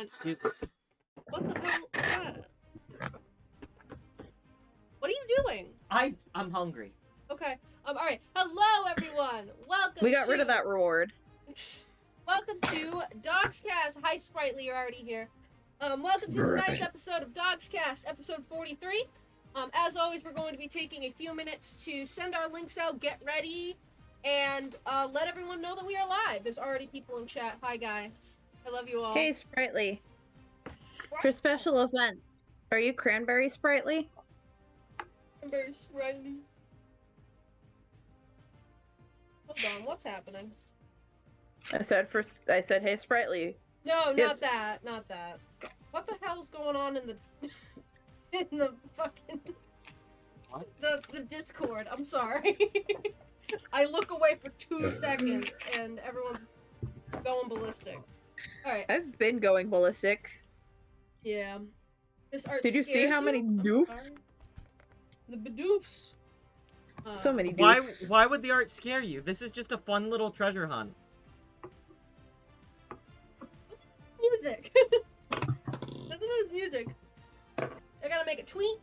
on. Excuse me. What the hell is that? What are you doing? I'm hungry. Okay. Alright. Hello, everyone! Welcome We got rid of that reward. Welcome to DoGsCast. Hi, Sprightly, you're already here. Welcome to tonight's episode of DoGsCast, episode 43. As always, we're going to be taking a few minutes to send our links out, get ready, and let everyone know that we are live. There's already people in chat. Hi, guys. I love you all. Hey, Sprightly. For special events, are you Cranberry Sprightly? Cranberry Sprightly. Hold on, what's happening? I said, hey, Sprightly. No, Yes. not that. What the hell's going on in the in the fucking What? the Discord? I'm sorry. I look away for 2 seconds and everyone's going ballistic. All right. I've been going ballistic. Yeah. This art Did you see scares how many I'm doofs? sorry. The badoofs. So many Why? doofs. Why would the art scare you? This is just a fun little treasure hunt. What's music? Listen to this music. I gotta make a tweet.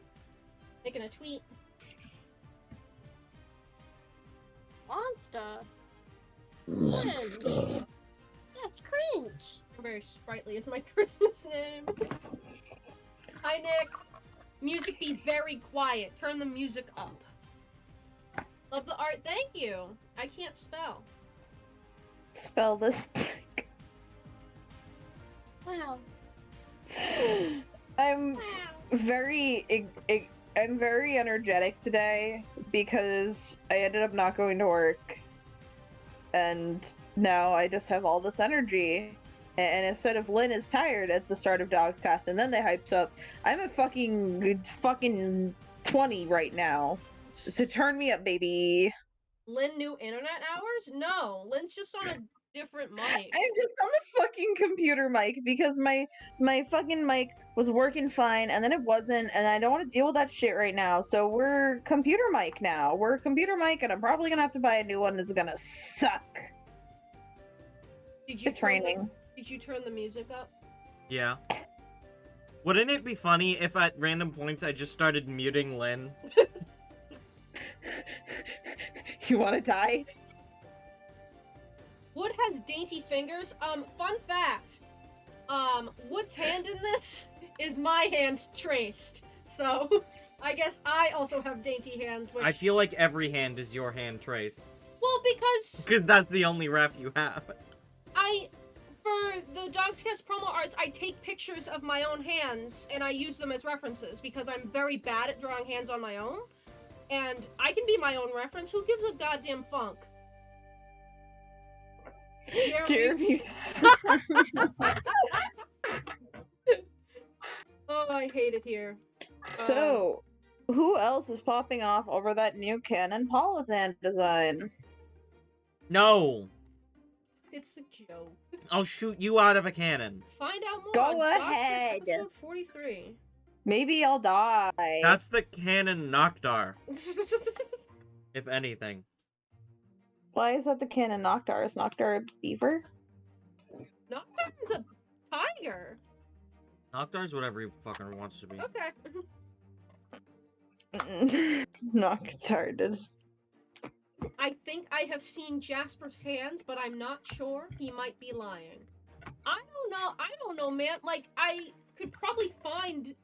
Making a tweet. Monster. Cringe. That's cringe. Very Sprightly is my Christmas name. Hi, Nick. Music be very quiet. Turn the music up. Love the art. Thank you. I can't spell. Spell this. Wow. I'm Wow. I'm very energetic today because I ended up not going to work, and now I just have all this energy. And instead of Lynn is tired at the start of DoGsCast, and then they hypes up, I'm at fucking 20 right now. So turn me up, baby. Lynn new internet hours? No, Lynn's just on a different mic. I'm just on the fucking computer mic because my fucking mic was working fine and then it wasn't, and I don't want to deal with that shit right now. So we're computer mic now. We're computer mic, and I'm probably gonna have to buy a new one. It's gonna suck. Did you It's raining. Did you turn the music up? Yeah. Wouldn't it be funny if at random points I just started muting Lynn? You want to die? Wood has dainty fingers. Fun fact. Wood's hand in this is my hand traced. So, I guess I also have dainty hands, which... I feel like every hand is your hand trace. Well, because Because that's the only rep you have. for the DoGsCast promo arts, I take pictures of my own hands, and I use them as references, because I'm very bad at drawing hands on my own. And I can be my own reference. Who gives a goddamn funk? Jeremy. Oh, I hate it here. So, who else is popping off over that new Canon Polizan design? No! It's a joke. I'll shoot you out of a cannon. Find out more Go on DoGsCast ahead. episode 43. Maybe I'll die. That's the cannon Noctar, if anything. Why is that the Canon Noctar? Is Noctar a beaver? Nocturne's a tiger. Noctar's whatever he fucking wants to be. Okay. Noctar did. I think I have seen Jasper's hands, but I'm not sure. He might be lying. I don't know, man. Like, I could probably find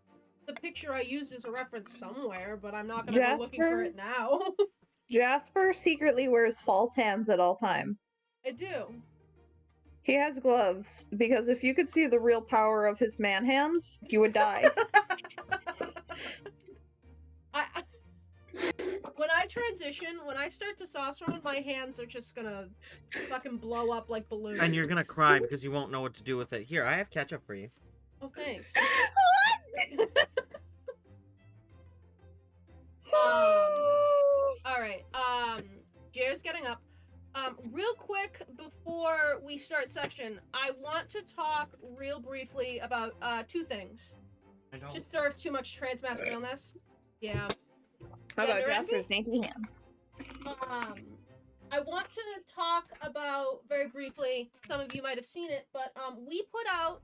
the picture I used as a reference somewhere, but I'm not gonna go looking for it now. Jasper secretly wears false hands at all time. I do. He has gloves, because if you could see the real power of his man hands, you would die. When I transition, when I start testosterone, my hands are just gonna fucking blow up like balloons. And you're gonna cry because you won't know what to do with it. Here, I have ketchup for you. Oh, thanks. Alright, Jared's getting up. Real quick, before we start session, I want to talk real briefly about, 2 things. Just there's too much transmasculineness. Yeah. How about Gender envy? Jasper's dainty hands? I want to talk about, very briefly, some of you might have seen it, but, we put out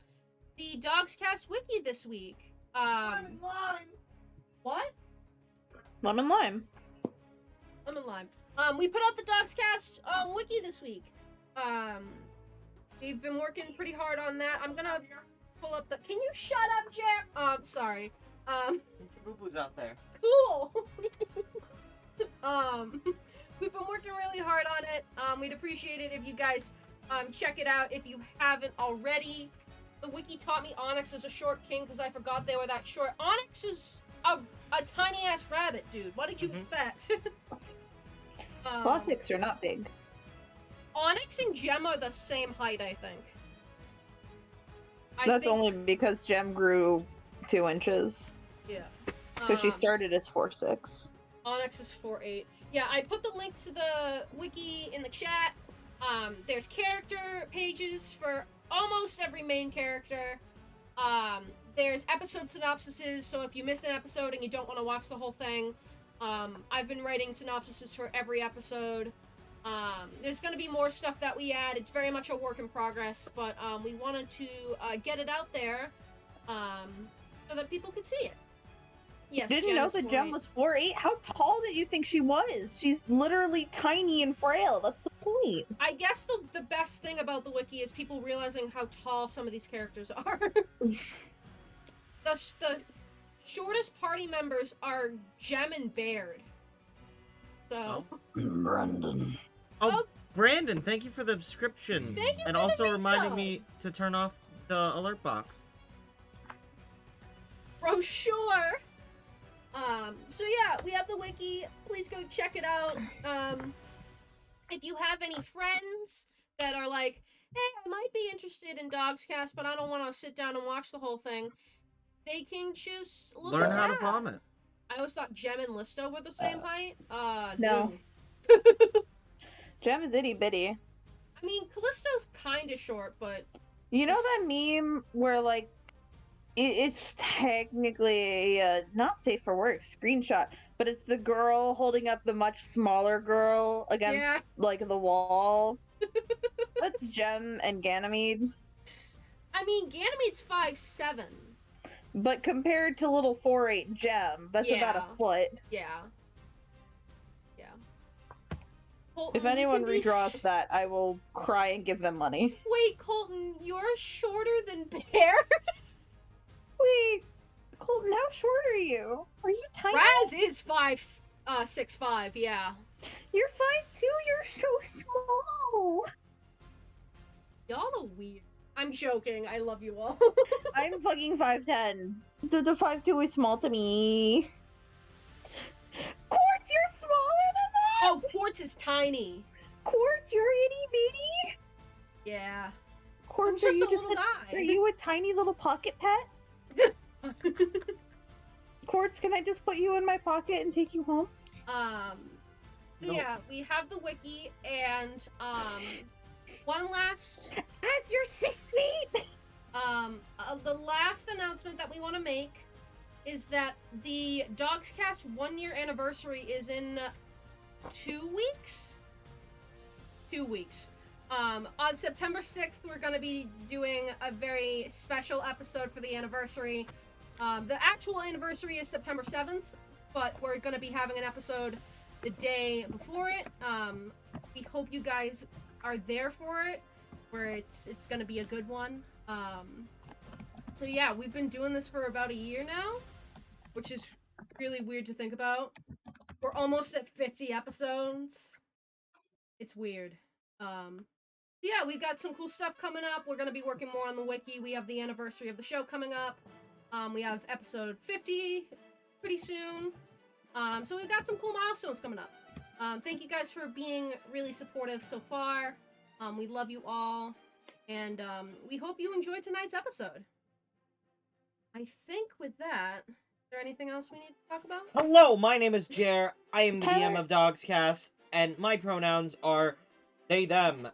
the the DoGsCast Wiki this week. Lemon lime. What? Lemon lime. Lemon lime. We put out the DoGsCast Wiki this week. We've been working pretty hard on that. I'm gonna pull up the. Can you shut up, Jack? Sorry. Boo-boo's out there. Cool. We've been working really hard on it. We'd appreciate it if you guys check it out if you haven't already. The wiki taught me Onyx is a short king because I forgot they were that short. Onyx is a tiny ass rabbit, dude. What did you expect? Classics are not big. Onyx and Gem are the same height, I think. That's only because Gem grew 2 inches. Yeah. Because she started as 4'6". Onyx is 4'8". Yeah, I put the link to the wiki in the chat. There's character pages for almost every main character. There's episode synopsises, so if you miss an episode and you don't want to watch the whole thing, I've been writing synopsises for every episode. There's going to be more stuff that we add. It's very much a work in progress, but we wanted to get it out there so that people could see it. Yes, Didn't know that Gem was 4'8". How tall did you think she was? She's literally tiny and frail. That's the point. I guess the best thing about the wiki is people realizing how tall some of these characters are. the shortest party members are Gem and Baird. So. Brandon. Oh, Brandon, thank you for the subscription. Thank you and for also the reminding resub. me to turn off the alert box. Brochure. So yeah, we have the wiki. Please go check it out. If you have any friends that are like, hey, I might be interested in DoGsCast, but I don't want to sit down and watch the whole thing, they can just look Learn at how that. to vomit. I always thought Gem and Listo were the same height. No. Gem is itty bitty. I mean, Callisto's kind of short, but You know that meme where, like, it's technically a not safe for work screenshot, but it's the girl holding up the much smaller girl against, like, the wall? That's Gem and Ganymede. I mean, Ganymede's 5'7". But compared to little 4'8" Gem, that's about a foot. Yeah. Yeah. Colton, If anyone you can be redraws that, I will cry and give them money. Wait, Colton, you're shorter than Baird? Wait, Colton, how short are you? Are you tiny? Raz is 6'5", yeah. You're 5'2", you're so small. Y'all are weird. I'm joking, I love you all. I'm fucking 5'10". The 5'2" is small to me. Quartz, you're smaller than that! Oh, Quartz is tiny. Quartz, you're itty bitty. Yeah. Quartz, I'm are just you a just little are guy. you a tiny little pocket pet? Quartz, can I just put you in my pocket and take you home? So No. yeah, we have the wiki, and, one last, As you're 6 feet! the last announcement that we want to make is that the DoGsCast 1-year anniversary is in 2 weeks? 2 weeks. On September 6th, we're going to be doing a very special episode for the anniversary. The actual anniversary is September 7th, but we're going to be having an episode the day before it. We hope you guys are there for it, where it's going to be a good one. So yeah, we've been doing this for about a year now, which is really weird to think about. We're almost at 50 episodes. It's weird. Yeah, we've got some cool stuff coming up. We're going to be working more on the wiki. We have the anniversary of the show coming up. We have episode 50 pretty soon. So we've got some cool milestones coming up. Thank you guys for being really supportive so far. We love you all. And we hope you enjoyed tonight's episode. I think with that, is there anything else we need to talk about? Hello, my name is Jer. I am the Tyler. DM of DoGsCast, and my pronouns are they, them.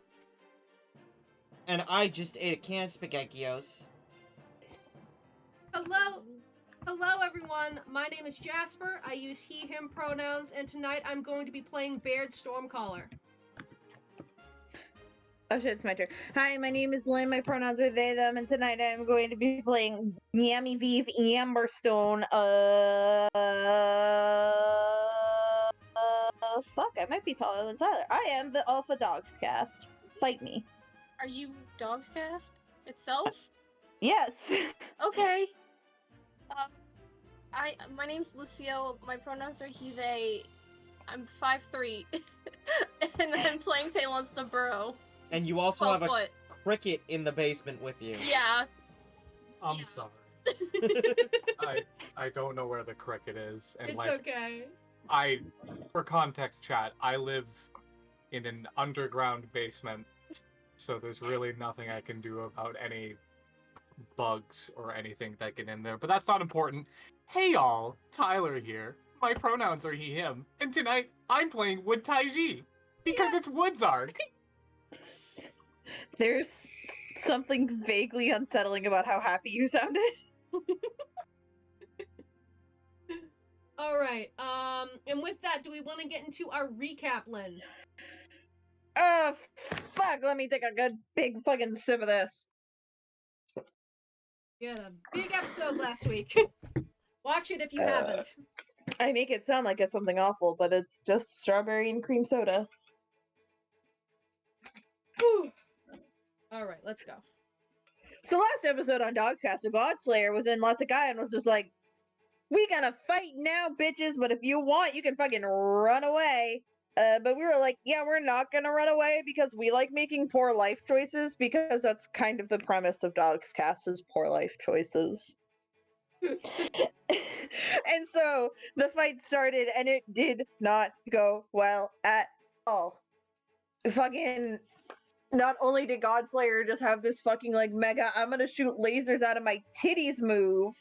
And I just ate a can of SpaghettiOs. Hello! Hello, everyone. My name is Jasper. I use he, him pronouns, and tonight I'm going to be playing Baird Stormcaller. Oh shit, it's my turn. Hi, my name is Lynn. My pronouns are they, them, and tonight I'm going to be playing Yammy Vive Amberstone. Fuck, I might be taller than Tyler. I am the Alpha Dogs cast. Fight me. Are you DoGsCast itself? Yes. Okay. My name's Lucio. My pronouns are he, they. I'm 5'3", and I'm playing Talon's the Burrow. And you also 12 have a foot. cricket in the basement with you. Yeah. I'm sorry. I don't know where the cricket is, and It's okay. for context, chat, I live in an underground basement, so there's really nothing I can do about any bugs or anything that get in there. But that's not important. Hey y'all, Tyler here. My pronouns are he, him, and tonight I'm playing Wood Taiji because it's Wood's arc. There's something vaguely unsettling about how happy you sounded. All right. And with that, do we want to get into our recap, Lynn? Fuck, let me take a good big fucking sip of this. We had a big episode last week. Watch it if you haven't. I make it sound like it's something awful, but it's just strawberry and cream soda. Whew. All right, let's go. So last episode on DoGsCast, a Godslayer was in Latakai and was just like, we gonna fight now, bitches, but if you want, you can fucking run away. But we were like, yeah, we're not gonna run away because we like making poor life choices, because that's kind of the premise of DoGsCast is poor life choices. And so the fight started and it did not go well at all. Fucking, not only did Godslayer just have this fucking like mega I'm gonna shoot lasers out of my titties move,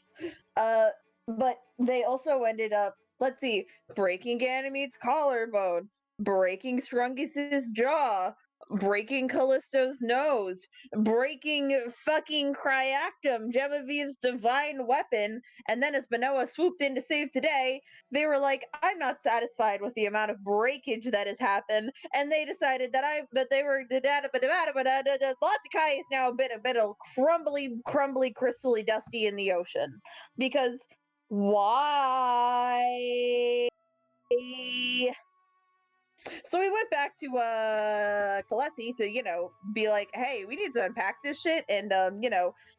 but they also ended up, let's see, breaking Ganymede's collarbone, breaking Scrungus's jaw, breaking Callisto's nose, breaking fucking Cryactum, Gemevieve's divine weapon, and then as Manoa swooped in to save today, they were like, I'm not satisfied with the amount of breakage that has happened, and they decided that they were Latakai is now a bit of crumbly, crystally dusty in the ocean. Because why? So we went back to Kalesi to, be like, hey, we need to unpack this shit and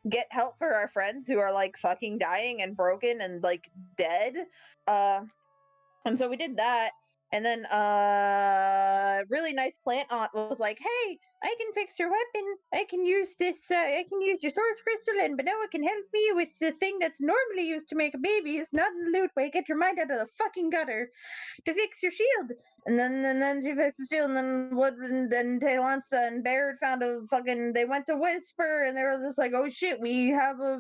get help for our friends who are like fucking dying and broken and like dead. And so we did that. And then really nice plant aunt was like, hey, I can fix your weapon. I can use this, I can use your source crystal, and Manoa can help me with the thing that's normally used to make a baby. It's not in the loot way. Get your mind out of the fucking gutter to fix your shield. And then she fixed the shield, and then Wood and Taylonsta and Baird found a fucking, they went to Whisper, and they were just like, oh shit, we got a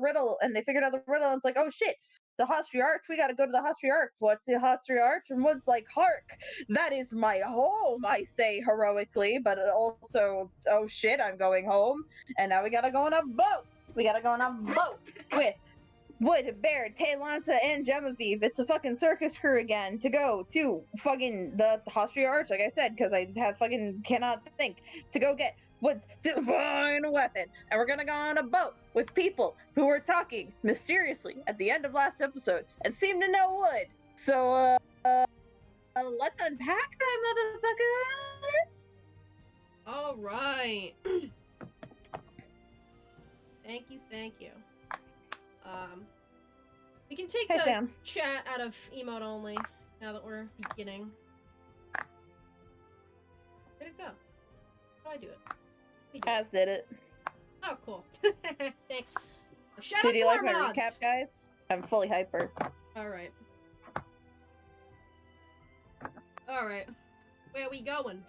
riddle, and they figured out the riddle, and it's like, oh shit, the Hostry Arch, we gotta go to the Hostry Arch. What's the Hostry Arch? And Wood's like, hark, that is my home, I say heroically, but also, oh shit, I'm going home. And now we gotta go on a boat. We gotta go on a boat with Wood, Baird, Taylonsa, and Genevieve. It's a fucking circus crew again to go to fucking the Hostry Arch, like I said, because I cannot think, to go get Wood's divine weapon. And we're gonna go on a boat with people who were talking mysteriously at the end of last episode and seem to know Wood. So, let's unpack that, motherfuckers! Alright. Thank you. We can take the chat out of emote only now that we're beginning. Where'd it go? How do I do it? As did it. Oh, cool. Thanks. Shout Did out you to like our my mods. recap, guys? I'm fully hyper. Alright. Alright. Where are we going?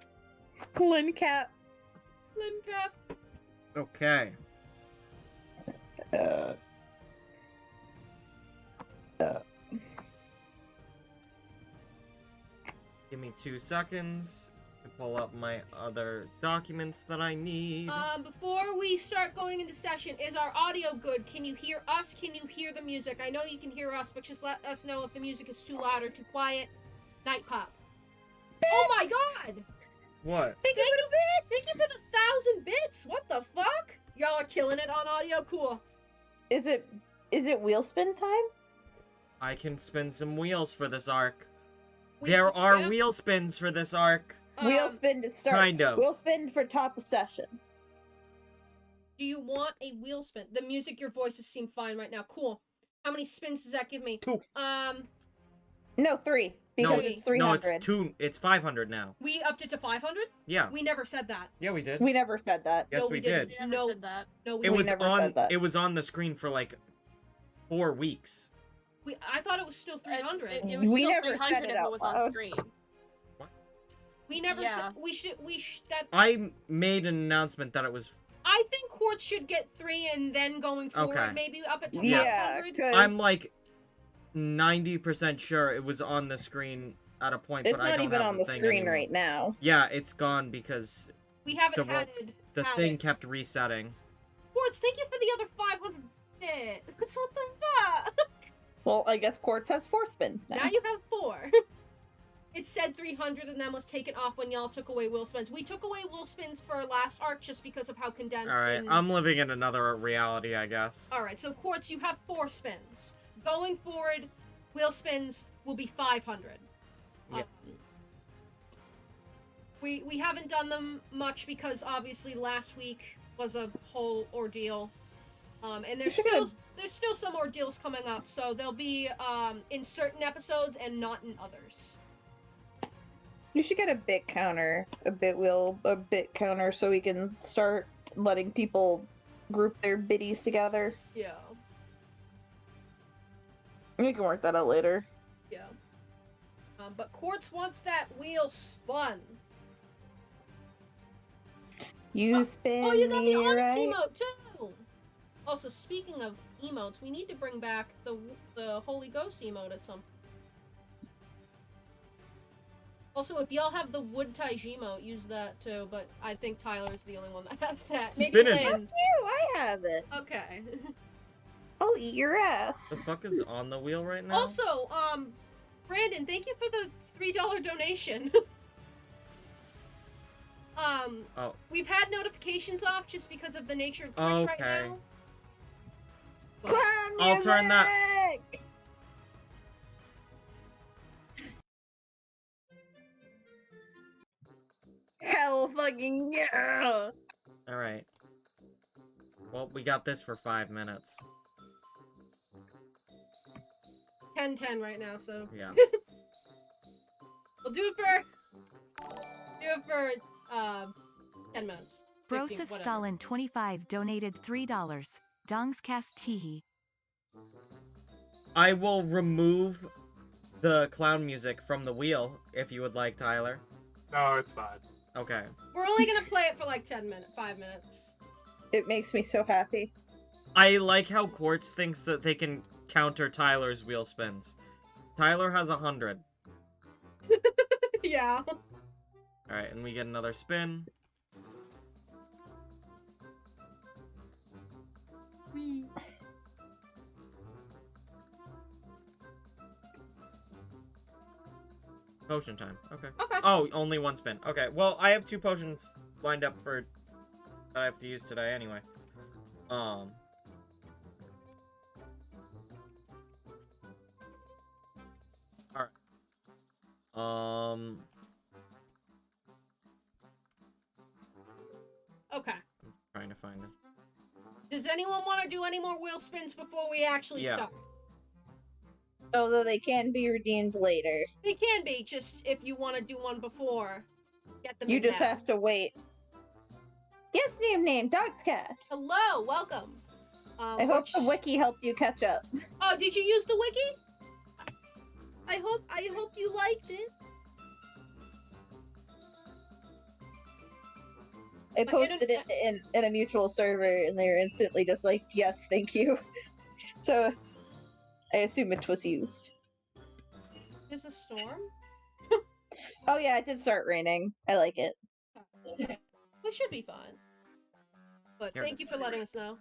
Lincap. Lincap. Okay. Give me 2 seconds to pull up my other documents that I need. Before we start going into session, is our audio good? Can you hear us? Can you hear the music? I know you can hear us, but just let us know if the music is too loud or too quiet. Night Pop. Oh my god! What? Thank you for the bits! Thank you for the 1,000 bits. What the fuck? Y'all are killing it on audio. Cool. Is it wheel spin time? I can spin some wheels for this arc. We- There are yeah, wheel spins for this arc. Wheel spin to start. kind of. Wheel spin for top of session. Do you want a wheel spin? The music, your voices seem fine right now. Cool. How many spins does that give me? 2. No, 3. Because No, it's 300. No, it's 2. It's 500 now. We upped it to 500? Yeah. We never said that. Yeah, we did. We never said that. Yes, No, we didn't. did. You never No, said that. no, we It was never on. said that. It was on the screen for like 4 weeks. I thought it was still 300. It was We still never 300 said it if it out was on loud. screen. We never Yeah. said that. I made an announcement that it was. I think Quartz should get 3 and then going forward, Okay. maybe up it to Yeah, 500. because I'm like 90% sure it was on the screen at a point, it's but I not don't even have on the thing screen anymore. right now. Yeah, it's gone because We haven't The had the had thing it. kept resetting. Quartz, thank you for the other 500 bits. What the fuck? Well, I guess Quartz has 4 spins now. Now you have 4. It said 300 and then was taken off when y'all took away wheel spins. We took away wheel spins for last arc just because of how condensed. Alright, and- I'm living in another reality, I guess. Alright, so Quartz, you have 4 spins. Going forward, wheel spins will be 500. Yep. We haven't done them much because obviously last week was a whole ordeal. And there's still some ordeals coming up, so they'll be in certain episodes and not in others. You should get a bit counter, a bit counter, so we can start letting people group their biddies together. Yeah. We can work that out later. Yeah. But Quartz wants that wheel spun. You spin Oh, you got me the Onyx right. emote too. Also, speaking of emotes, we need to bring back the Holy Ghost emote at some. Also, if y'all have the Wood Taiji emote, use that too. But I think Tyler's the only one that has that. Maybe Spin it. Fuck Lynn. you, I have it. Okay. I'll eat your ass. The fuck is on the wheel right now? Also, Brandon, thank you for the $3 donation. Oh. We've had notifications off just because of the nature of Twitch right Okay. now. Clown I'll turn that- music! Hell fucking yeah! Alright. Well, we got this for 5 minutes. 10:10 right now, so Yeah. we'll do it for 10 minutes. 15, Broseph whatever. Stalin 25 donated $3. DoGsCast Teehee. I will remove the clown music from the wheel, if you would like, Tyler. No, it's fine. Okay. We're only gonna play it for like 5 minutes. It makes me so happy. I like how Quartz thinks that they can counter Tyler's wheel spins. Tyler has 100. Yeah. Alright, and we get another spin. Potion time. Okay. Okay. Oh, only 1 spin. Okay, well, I have 2 potions lined up for that I have to use today anyway. Alright. Okay. Trying to find it. Does anyone want to do any more wheel spins before we actually Yeah. start? Although they can be redeemed later. They can be, just if you want to do one before. Get them You in just now. have to wait. Yes, name, DoGsCast. Hello, welcome. I hope the wiki helped you catch up. Oh, did you use the wiki? I hope you liked it. I My posted it in a mutual server, and they were instantly just like, yes, thank you. So, I assume it was used. There's a storm? Oh yeah, it did start raining. I like it. We should be fine. But Here it thank you is. for letting us know.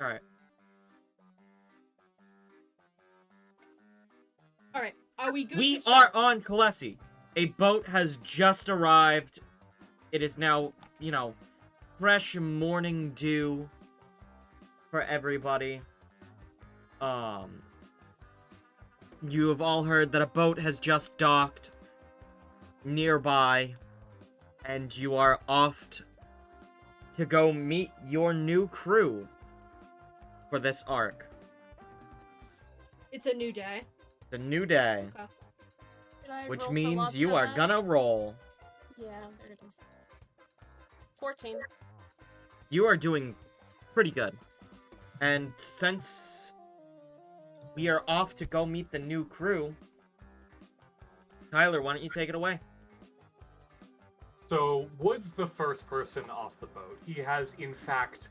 Alright. Alright, are we good We to start? are on Kalesi. A boat has just arrived. It is now, fresh morning dew for everybody. You have all heard that a boat has just docked nearby, and you are off to go meet your new crew for this arc. It's a new day. The new day, Okay. Did I which roll for means lost you are tonight? gonna roll. Yeah, there it is. 14. You are doing pretty good. And since we are off to go meet the new crew, Tyler, why don't you take it away? So, Wood's the first person off the boat. He has, in fact,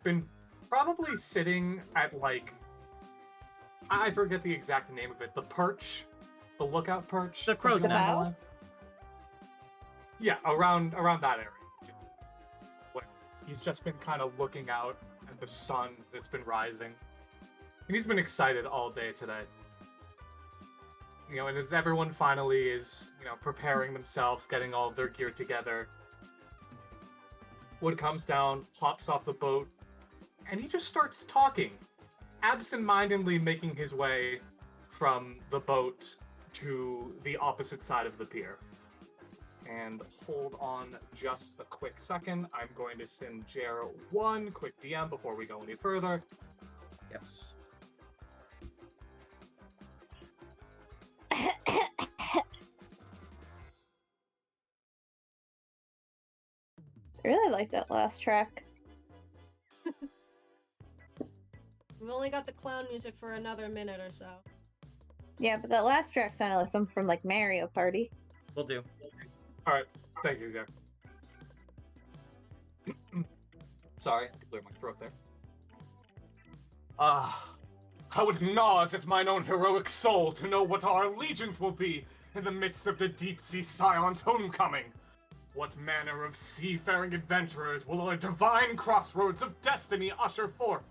been probably sitting at, like, I forget the exact name of it. The perch? The lookout perch? The crow's something nest. like that? Yeah, around that area. Like, he's just been kind of looking out at the sun as it's been rising. And he's been excited all day today. And as everyone finally is, preparing themselves, getting all of their gear together, Wood comes down, hops off the boat, and he just starts talking, absent-mindedly making his way from the boat to the opposite side of the pier. And hold on just a quick second. I'm going to send Jer one quick DM before we go any further. Yes. I really like that last track. We've only got the clown music for another minute or so. Yeah, but that last track sounded like something from like Mario Party. Will do. Alright, thank you, Jer. Sorry, I cleared my throat there. How it gnaws at mine own heroic soul to know what our allegiance will be in the midst of the deep-sea silent homecoming. What manner of seafaring adventurers will our divine crossroads of destiny usher forth?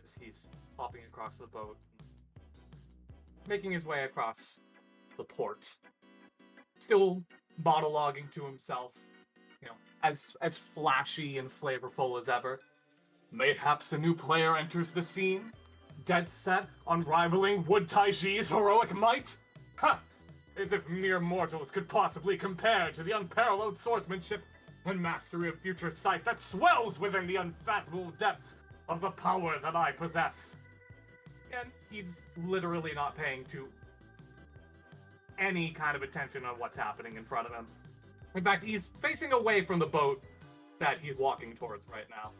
As he's hopping across the boat, making his way across the port, still monologuing to himself, as flashy and flavorful as ever. Mayhaps a new player enters the scene, dead set on rivaling Wood Taiji's heroic might? Ha! As if mere mortals could possibly compare to the unparalleled swordsmanship and mastery of future sight that swells within the unfathomable depths of the power that I possess. And he's literally not paying to any kind of attention on what's happening in front of him. In fact, he's facing away from the boat that he's walking towards right now.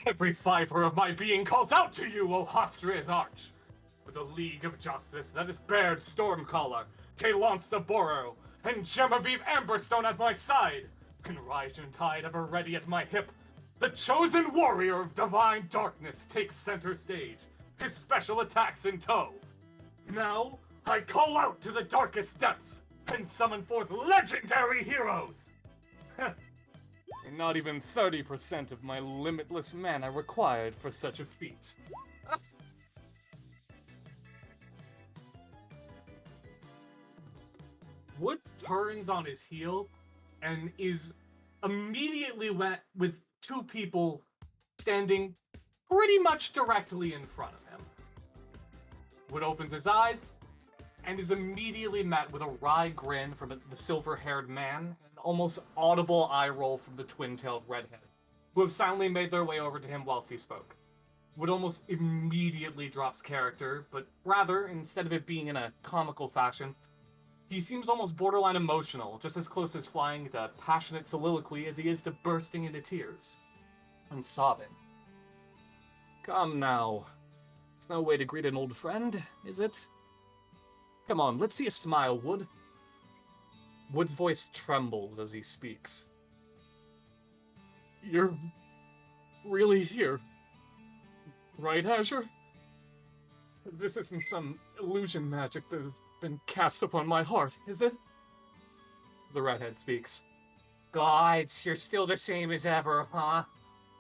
Every fiber of my being calls out to you, O Hostrious Arch! With a league of justice that is bared Stormcaller, Talon's Boro, and Genevieve Amberstone at my side, and Raijin Tide ever ready at my hip, the chosen warrior of divine darkness takes center stage, his special attacks in tow. Now, I call out to the darkest depths, and summon forth legendary heroes! And not even 30% of my limitless mana required for such a feat. Wood turns on his heel and is immediately met with two people standing pretty much directly in front of him. Wood opens his eyes and is immediately met with a wry grin from the silver-haired man, and an almost audible eye roll from the twin-tailed redhead, who have silently made their way over to him whilst he spoke. Wood almost immediately drops character, but rather, instead of it being in a comical fashion, he seems almost borderline emotional, just as close as flying to passionate soliloquy as he is to bursting into tears and sobbing. Come now. There's no way to greet an old friend, is it? Come on, let's see a smile, Wood. Wood's voice trembles as he speaks. You're really here, right, Azure? This isn't some illusion magic that has been cast upon my heart, is it? The redhead speaks. God, you're still the same as ever, huh?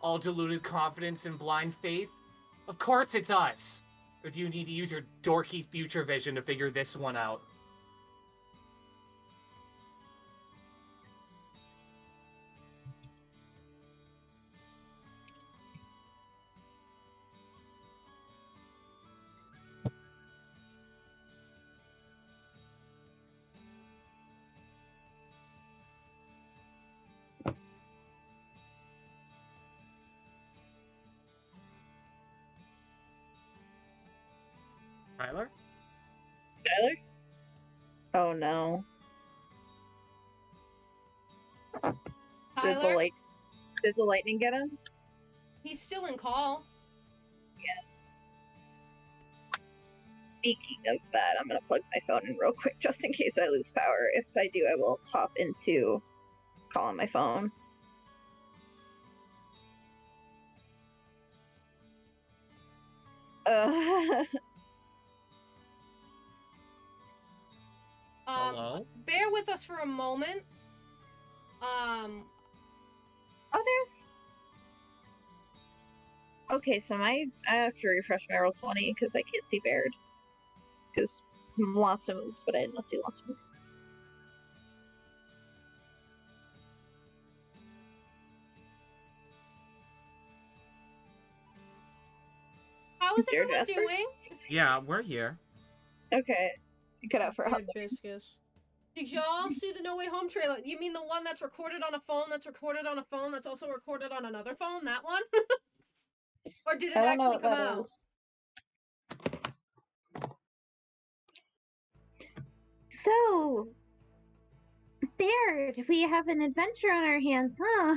All deluded confidence and blind faith? Of course it's us! Or do you need to use your dorky future vision to figure this one out? Tyler? Tyler? Oh no. Tyler? Did the lightning get him? He's still in call. Speaking of that, I'm gonna plug my phone in real quick just in case I lose power. If I do, I will hop into call on my phone. Hello? Bear with us for a moment. Oh, there's... Okay, so I have to refresh my roll 20 because I can't see Baird. Because lots of moves, but I did not see lots of moves. How is Dear everyone Jasper? doing? Yeah, we're here. Okay, cut out for a hot Weird second. biscuits. Did y'all see the No Way Home trailer? You mean the one that's recorded on a phone, that's recorded on a phone, that's also recorded on another phone? That one? Or did it I don't know actually what come that out? is. So, Baird, we have an adventure on our hands, huh?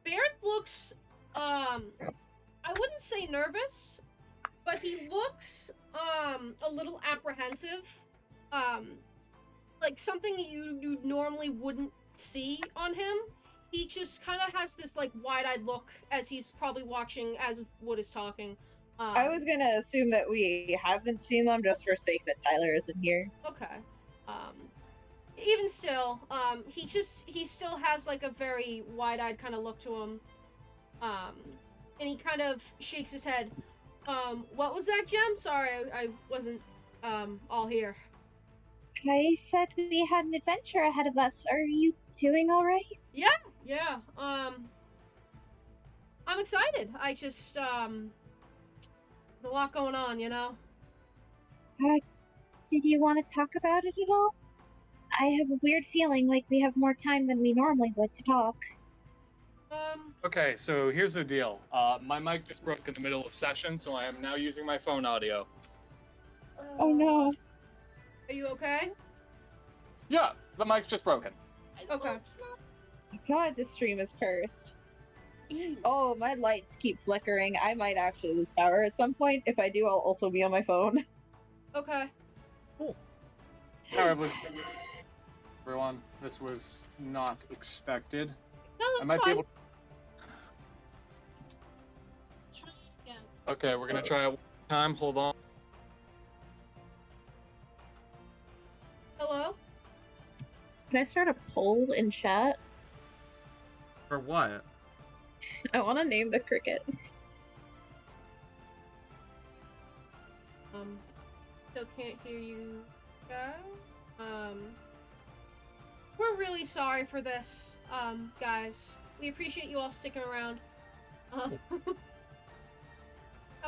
Barrett looks, I wouldn't say nervous, but he looks, a little apprehensive. Like something you normally wouldn't see on him. He just kind of has this, like, wide-eyed look as he's probably watching as Wood is talking. I was gonna assume that we haven't seen them just for sake that Tyler isn't here. Okay. Even still, he still has, like, a very wide-eyed kind of look to him. And he kind of shakes his head. What was that, Jem? Sorry, I wasn't, all here. I said we had an adventure ahead of us. Are you doing alright? Yeah, I'm excited. I just, there's a lot going on, you know? Did you want to talk about it at all? I have a weird feeling like we have more time than we normally would to talk. Okay, so here's the deal. My mic just broke in the middle of session, so I am now using my phone audio. Oh no. Are you okay? Yeah, the mic's just broken. Okay. God, this stream is cursed. Oh, my lights keep flickering. I might actually lose power at some point. If I do, I'll also be on my phone. Okay. Sorry, everyone. This was not expected. No, I that's might be fine. able. Try again. Okay, we're gonna try it one time. Hold on. Hello? Can I start a poll in chat? For what? I want to name the cricket. Still can't hear you guys. We're really sorry for this, guys. We appreciate you all sticking around. How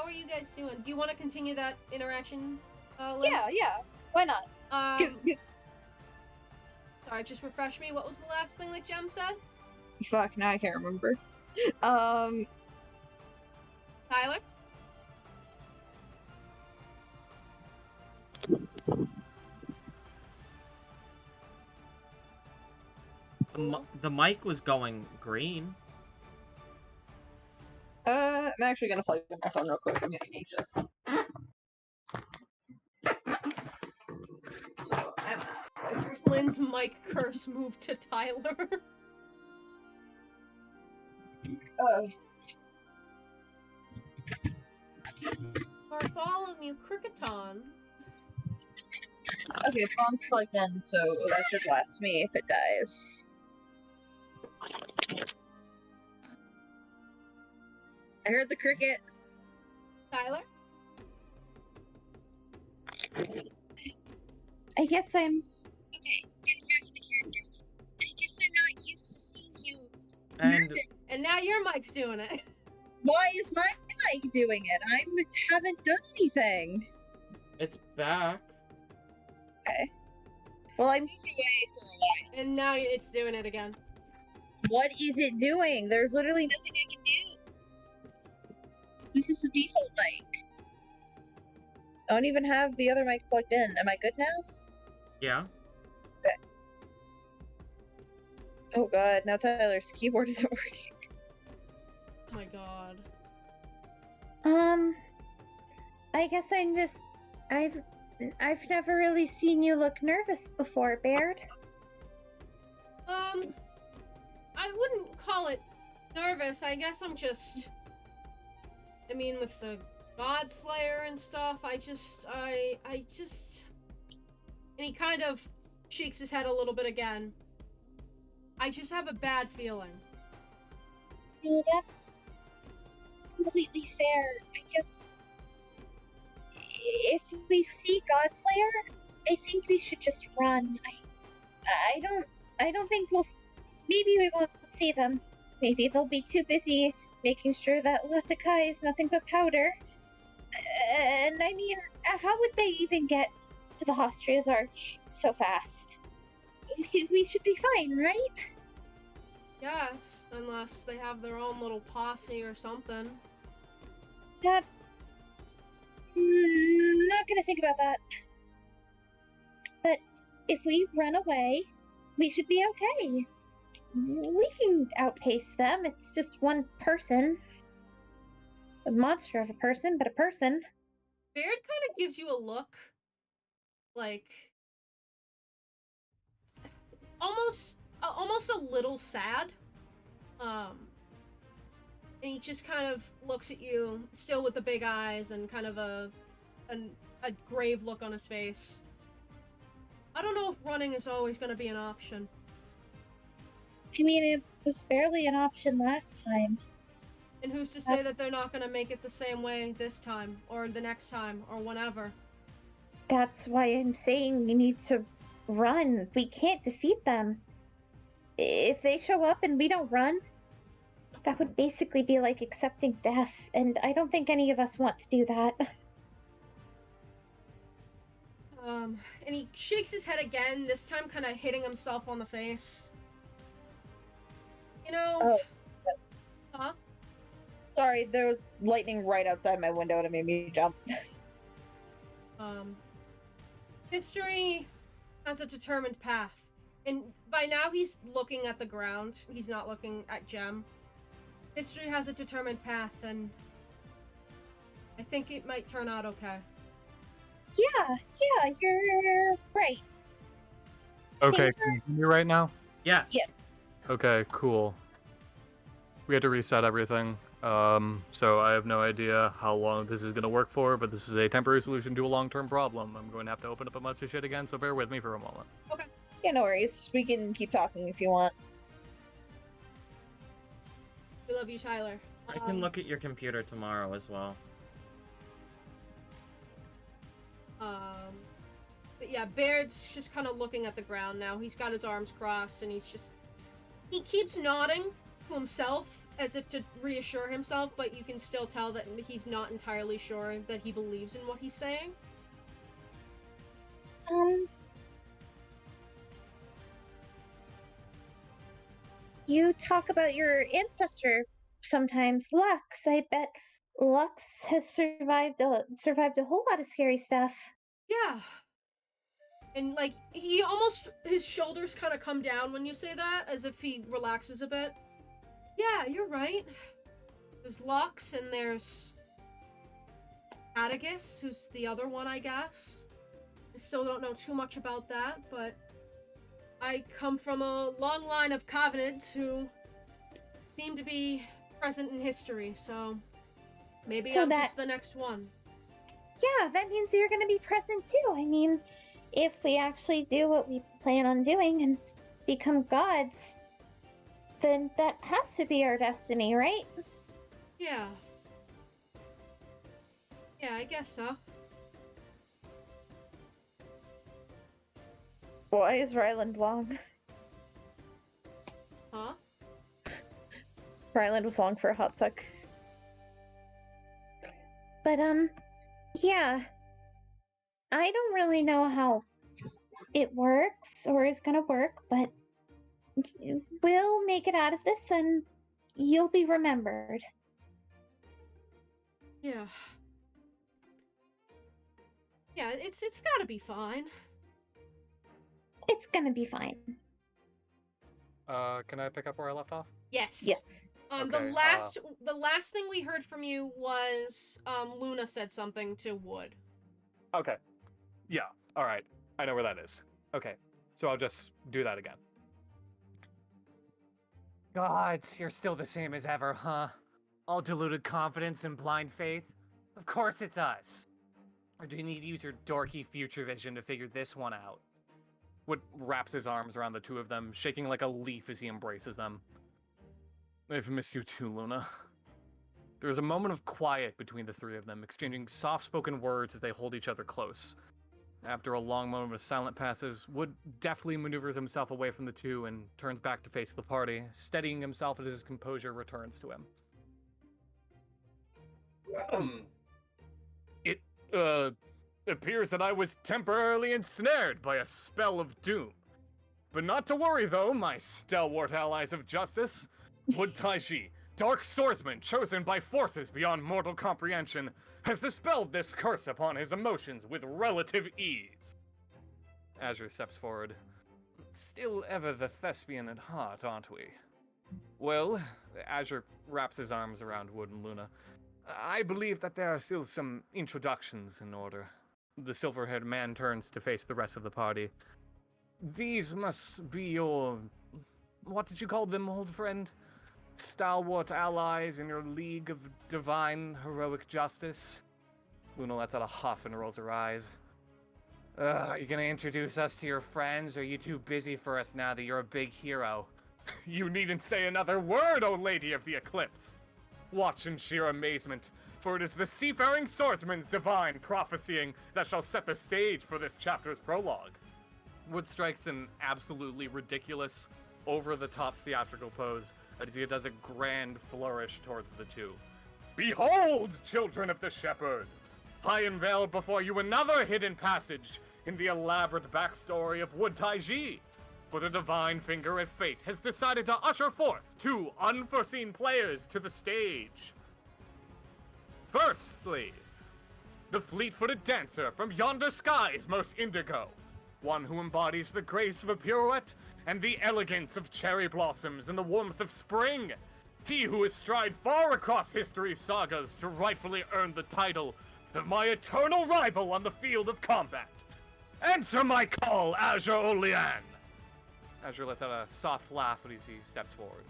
are you guys doing? Do you want to continue that interaction, Lynn? Yeah. Why not? Sorry, just refresh me. What was the last thing that Jem said? Fuck, now I can't remember. Tyler? The mic was going green. I'm actually gonna plug in my phone real quick. I'm getting anxious. Lynn's mic curse moved to Tyler. Bartholomew Cricketon. Okay, phone's plugged in, so that should last me if it dies. I heard the cricket. Tyler? I guess I'm... Okay, getting back into character. I guess I'm not used to seeing you. And now your mic's doing it. Why is my mic doing it? I haven't done anything. it's back. Okay. Well, I moved away for a while. And now it's doing it again. What is it doing? There's literally nothing I can do. This is the default mic. I don't even have the other mic plugged in. Am I good now? Yeah. Okay. Oh god, now Tyler's keyboard isn't working. Oh my god. I guess I've never really seen you look nervous before, Baird. I wouldn't call it nervous. I guess I'm just... I mean, with the God Slayer and stuff, I just... And he kind of shakes his head a little bit again. I just have a bad feeling. No, that's completely fair. I guess if we see Godslayer, I think we should just run. I don't think maybe we won't see them. Maybe they'll be too busy making sure that Latakai is nothing but powder. And I mean, how would they even get to the Hostria's Arch so fast? We should be fine, right? Yes, unless they have their own little posse or something. Not gonna think about that. But if we run away, we should be okay. We can outpace them. It's just one person. A monster of a person, but a person. Baird kind of gives you a look, like, almost a little sad. And he just kind of looks at you, still with the big eyes and kind of a grave look on his face. I don't know if running is always going to be an option. I mean, it was barely an option last time. And who's to say that they're not going to make it the same way this time, or the next time, or whenever? That's why I'm saying we need to run. We can't defeat them. If they show up and we don't run, that would basically be like accepting death, and I don't think any of us want to do that. And he shakes his head again, this time kind of hitting himself on the face. You know... Oh. Huh? Sorry, there was lightning right outside my window and it made me jump. History has a determined path. And by now he's looking at the ground. He's not looking at Gem. History has a determined path, and I think it might turn out okay. Yeah, you're right. Okay, Things can you hear me right now? Yes. Yes. Okay, cool. We had to reset everything. So I have no idea how long this is going to work for, but this is a temporary solution to a long-term problem. I'm going to have to open up a bunch of shit again, so bear with me for a moment. Okay. Yeah, no worries. We can keep talking if you want. We love you, Tyler. I can look at your computer tomorrow as well. But yeah, Baird's just kind of looking at the ground now. He's got his arms crossed, and he keeps nodding to himself as if to reassure himself, but you can still tell that he's not entirely sure that he believes in what he's saying. You talk about your ancestor sometimes, Lux. I bet Lux has survived a whole lot of scary stuff. Yeah. And, like, his shoulders kind of come down when you say that, as if he relaxes a bit. Yeah, you're right. There's Lux, and there's Atticus, who's the other one, I guess. I still don't know too much about that, but I come from a long line of Covenants who seem to be present in history, so maybe I'm just the next one. Yeah, that means you're gonna be present too. I mean, if we actually do what we plan on doing and become gods, then that has to be our destiny, right? Yeah. Yeah, I guess so. Why is Ryland long? Huh? Ryland was long for a hot sec. But, yeah. I don't really know how it works or is gonna work, but we'll make it out of this and you'll be remembered. Yeah. Yeah, it's gotta be fine. It's gonna be fine. Can I pick up where I left off? Yes. Yes. The Okay, last thing we heard from you was Luna said something to Wood. Okay. Yeah, alright. I know where that is. Okay, so I'll just do that again. Gods, you're still the same as ever, huh? All deluded confidence and blind faith? Of course it's us. Or do you need to use your dorky future vision to figure this one out? Wood wraps his arms around the two of them, shaking like a leaf as he embraces them. I've missed you too, Luna. There is a moment of quiet between the three of them, exchanging soft-spoken words as they hold each other close. After a long moment of silence passes, Wood deftly maneuvers himself away from the two and turns back to face the party, steadying himself as his composure returns to him. It appears that I was temporarily ensnared by a spell of doom. But not to worry, though, my stalwart allies of justice. Wood Taiji, dark swordsman chosen by forces beyond mortal comprehension, has dispelled this curse upon his emotions with relative ease. Azure steps forward. Still ever the thespian at heart, aren't we? Well, Azure wraps his arms around Wood and Luna. I believe that there are still some introductions in order. The silver-haired man turns to face the rest of the party. These must be your... what did you call them, old friend? Stalwart allies in your league of divine heroic justice? Luna lets out a huff and rolls her eyes. Are you gonna introduce us to your friends, or are you too busy for us now that you're a big hero? You needn't say another word, O Lady of the Eclipse! Watch in sheer amazement, for it is the seafaring swordsman's divine prophesying that shall set the stage for this chapter's prologue. Wood strikes an absolutely ridiculous, over-the-top theatrical pose as he does a grand flourish towards the two. Behold, children of the shepherd! I unveil before you another hidden passage in the elaborate backstory of Wood Taiji. For the divine finger of fate has decided to usher forth two unforeseen players to the stage. Firstly, the fleet-footed dancer from yonder sky's most indigo, one who embodies the grace of a pirouette and the elegance of cherry blossoms in the warmth of spring. He who has stride far across history's sagas to rightfully earn the title of my eternal rival on the field of combat. Answer my call, Azure Olian! Azure lets out a soft laugh as he steps forward.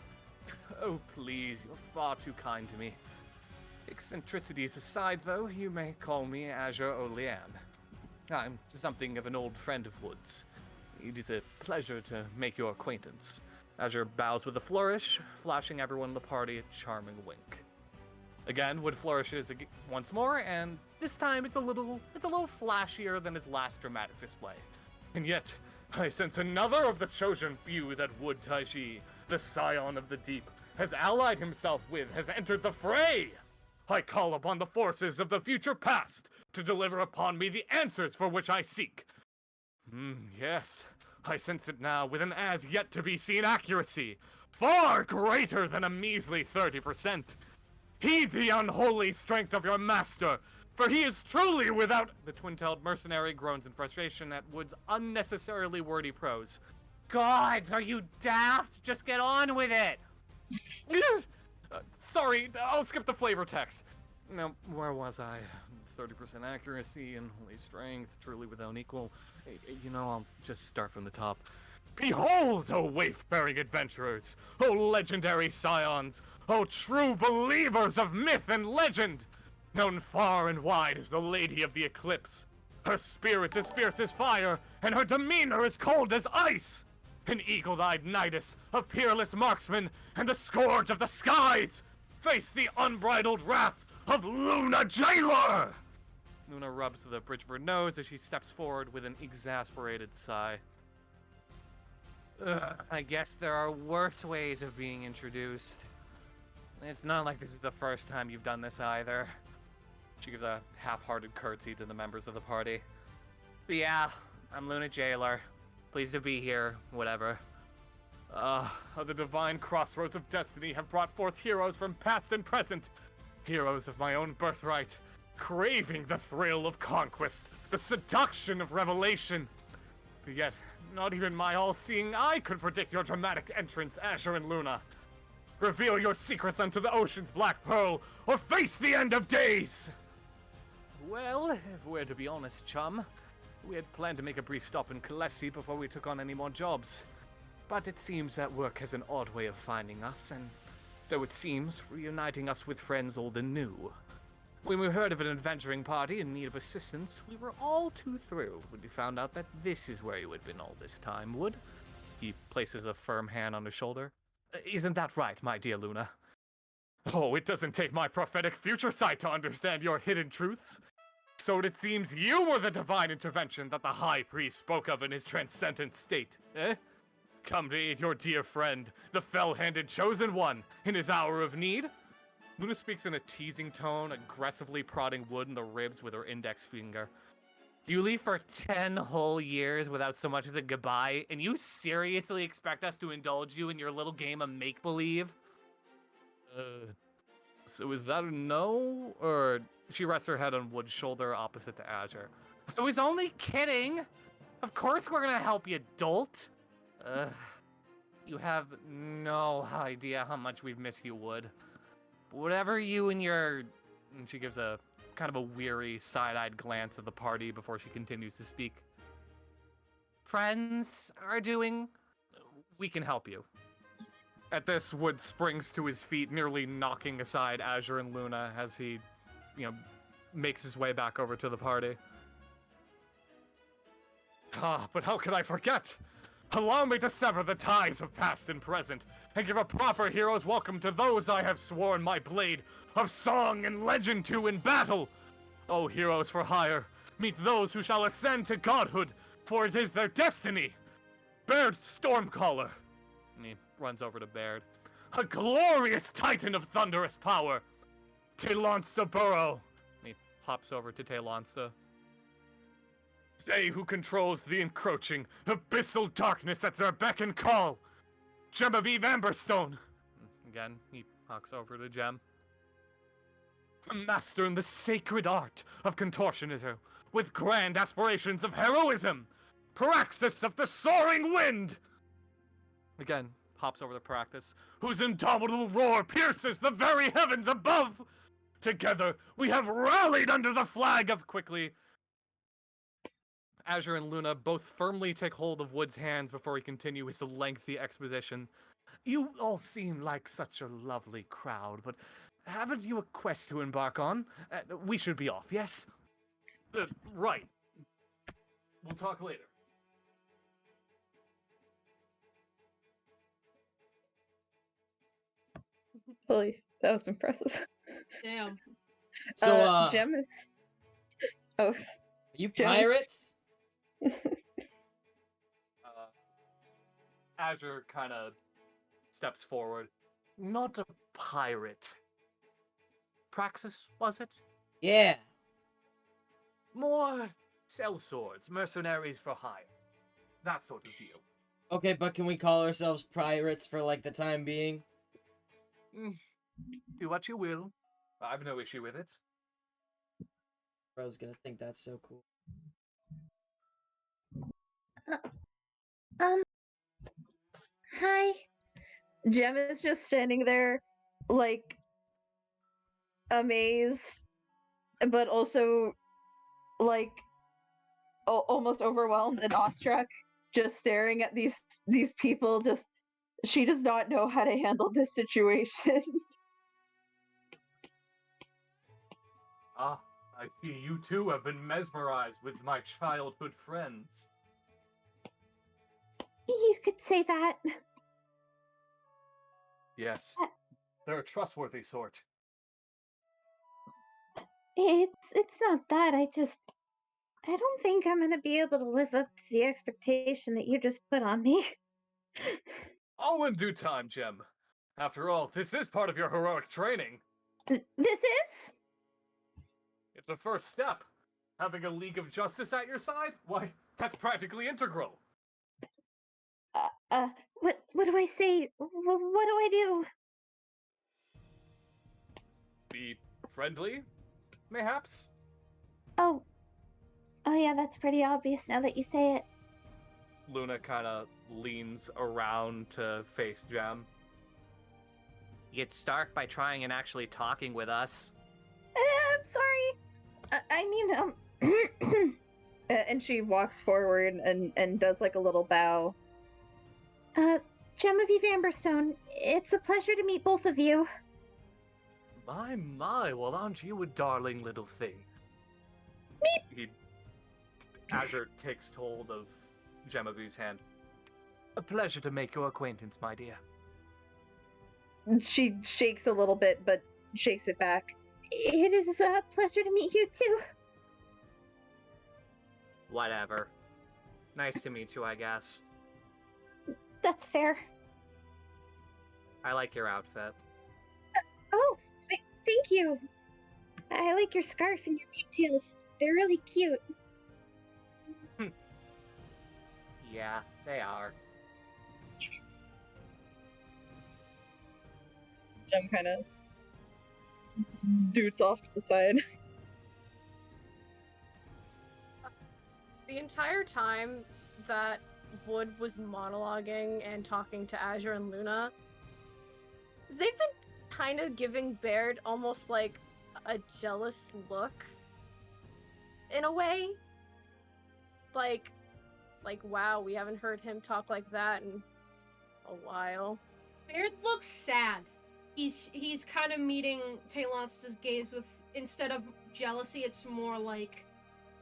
Oh, please, you're far too kind to me. Eccentricities aside, though, you may call me Azure Olian. I'm something of an old friend of Wood's. It is a pleasure to make your acquaintance. Azure bows with a flourish, flashing everyone in the party a charming wink. Again, Wood flourishes once more, and this time it's a little flashier than his last dramatic display. And yet, I sense another of the chosen few that Wood Taiji, the scion of the deep, has allied himself with, has entered the fray! I call upon the forces of the future past to deliver upon me the answers for which I seek. Yes, I sense it now with an as-yet-to-be-seen accuracy, far greater than a measly 30%. Heed the unholy strength of your master, for he is truly without... The twin-tailed mercenary groans in frustration at Wood's unnecessarily wordy prose. Gods, are you daft? Just get on with it! Sorry, I'll skip the flavor text. Now, where was I? 30% accuracy and holy strength, truly without equal. You know, I'll just start from the top. Behold, O wayfaring adventurers! O legendary scions! O true believers of myth and legend! Known far and wide as the Lady of the Eclipse. Her spirit is fierce as fire, and her demeanor is cold as ice! An eagle-eyed Nidus, a peerless marksman, and the scourge of the skies! Face the unbridled wrath of Luna Jailer! Luna rubs the bridge of her nose as she steps forward with an exasperated sigh. I guess there are worse ways of being introduced. It's not like this is the first time you've done this either. She gives a half-hearted curtsy to the members of the party. But yeah, I'm Luna Jailer. Pleased to be here, whatever. The divine crossroads of destiny have brought forth heroes from past and present. Heroes of my own birthright. craving the thrill of conquest, the seduction of revelation. But yet, not even my all-seeing eye could predict your dramatic entrance, Azure and Luna. Reveal your secrets unto the ocean's black pearl, or face the end of days! Well, if we're to be honest, chum, we had planned to make a brief stop in Kalesi before we took on any more jobs. But it seems that work has an odd way of finding us, and so it seems, reuniting us with friends old and new. When we heard of an adventuring party in need of assistance, we were all too thrilled when we found out that this is where you had been all this time, Wood. He places a firm hand on his shoulder. Isn't that right, my dear Luna? Oh, it doesn't take my prophetic future sight to understand your hidden truths. So it seems you were the divine intervention that the High Priest spoke of in his transcendent state, eh? Come to aid your dear friend, the fell-handed Chosen One, in his hour of need? Luna speaks in a teasing tone, aggressively prodding Wood in the ribs with her index finger. You leave for 10 whole years without so much as a goodbye, and you seriously expect us to indulge you in your little game of make-believe? So is that a no? Or she rests her head on Wood's shoulder opposite to Azure. I was only kidding! Of course we're gonna help you, dolt! You have no idea how much we've missed you, Wood. Whatever you and your... And she gives a kind of a weary, side-eyed glance at the party before she continues to speak. Friends are doing... We can help you. At this, Wood springs to his feet, nearly knocking aside Azure and Luna as he, makes his way back over to the party. But how could I forget? Allow me to sever the ties of past and present, and give a proper hero's welcome to those I have sworn my blade of song and legend to in battle. O heroes for hire, meet those who shall ascend to godhood, for it is their destiny. Baird Stormcaller. And he runs over to Baird. A glorious titan of thunderous power. Taylonsta Burrow. And he hops over to Taylonsta. Say who controls the encroaching, abyssal darkness that's our beck and call. Genevieve Amberstone. Again, he hawks over to Gem. A master in the sacred art of contortionism, with grand aspirations of heroism. Paraxis of the soaring wind. Again, hops over to Paraxis, whose indomitable roar pierces the very heavens above. Together, we have rallied under the flag of quickly. Azure and Luna both firmly take hold of Wood's hands before he continues his lengthy exposition. You all seem like such a lovely crowd, but haven't you a quest to embark on? We should be off, yes? Right. We'll talk later. Holy, that was impressive. Damn. So, Gem is... Oh, you Gem is- pirates? Azure kind of steps forward. Not a pirate. Praxis, was it? Yeah. More sellswords, mercenaries for hire. That sort of deal. Okay, but can we call ourselves pirates for, the time being? Do what you will. I've no issue with it. I was gonna think that's so cool. Hi. Gem is just standing there, amazed, but also, almost overwhelmed and awestruck, just staring at these people. She does not know how to handle this situation. I see you too have been mesmerized with my childhood friends. You could say that. Yes, they're a trustworthy sort. It's not that. I don't think I'm gonna be able to live up to the expectation that you just put on me. All in due time, Gem. After all, this is part of your heroic training. This is? It's a first step. Having a League of Justice at your side? Why, that's practically integral. What do I say? What do I do? Be friendly, mayhaps? Oh. Oh yeah, that's pretty obvious now that you say it. Luna kind of leans around to face Gem. You get Stark by trying and actually talking with us. I'm sorry. I mean, and she walks forward and does like a little bow. Genevieve Amberstone, it's a pleasure to meet both of you. My, well, aren't you a darling little thing? Azure takes hold of Gemevieve's hand. A pleasure to make your acquaintance, my dear. She shakes a little bit, but shakes it back. It is a pleasure to meet you too. Whatever. Nice to meet you, I guess. That's fair. I like your outfit. Oh, thank you. I like your scarf and your pigtails. They're really cute. Yeah, they are. Jem kind of doots off to the side. The entire time that Wood was monologuing and talking to Azure and Luna, they've been kind of giving Baird almost like a jealous look. In a way. Like, wow, we haven't heard him talk like that in a while. Baird looks sad. He's kind of meeting Taylon's gaze with, instead of jealousy, it's more like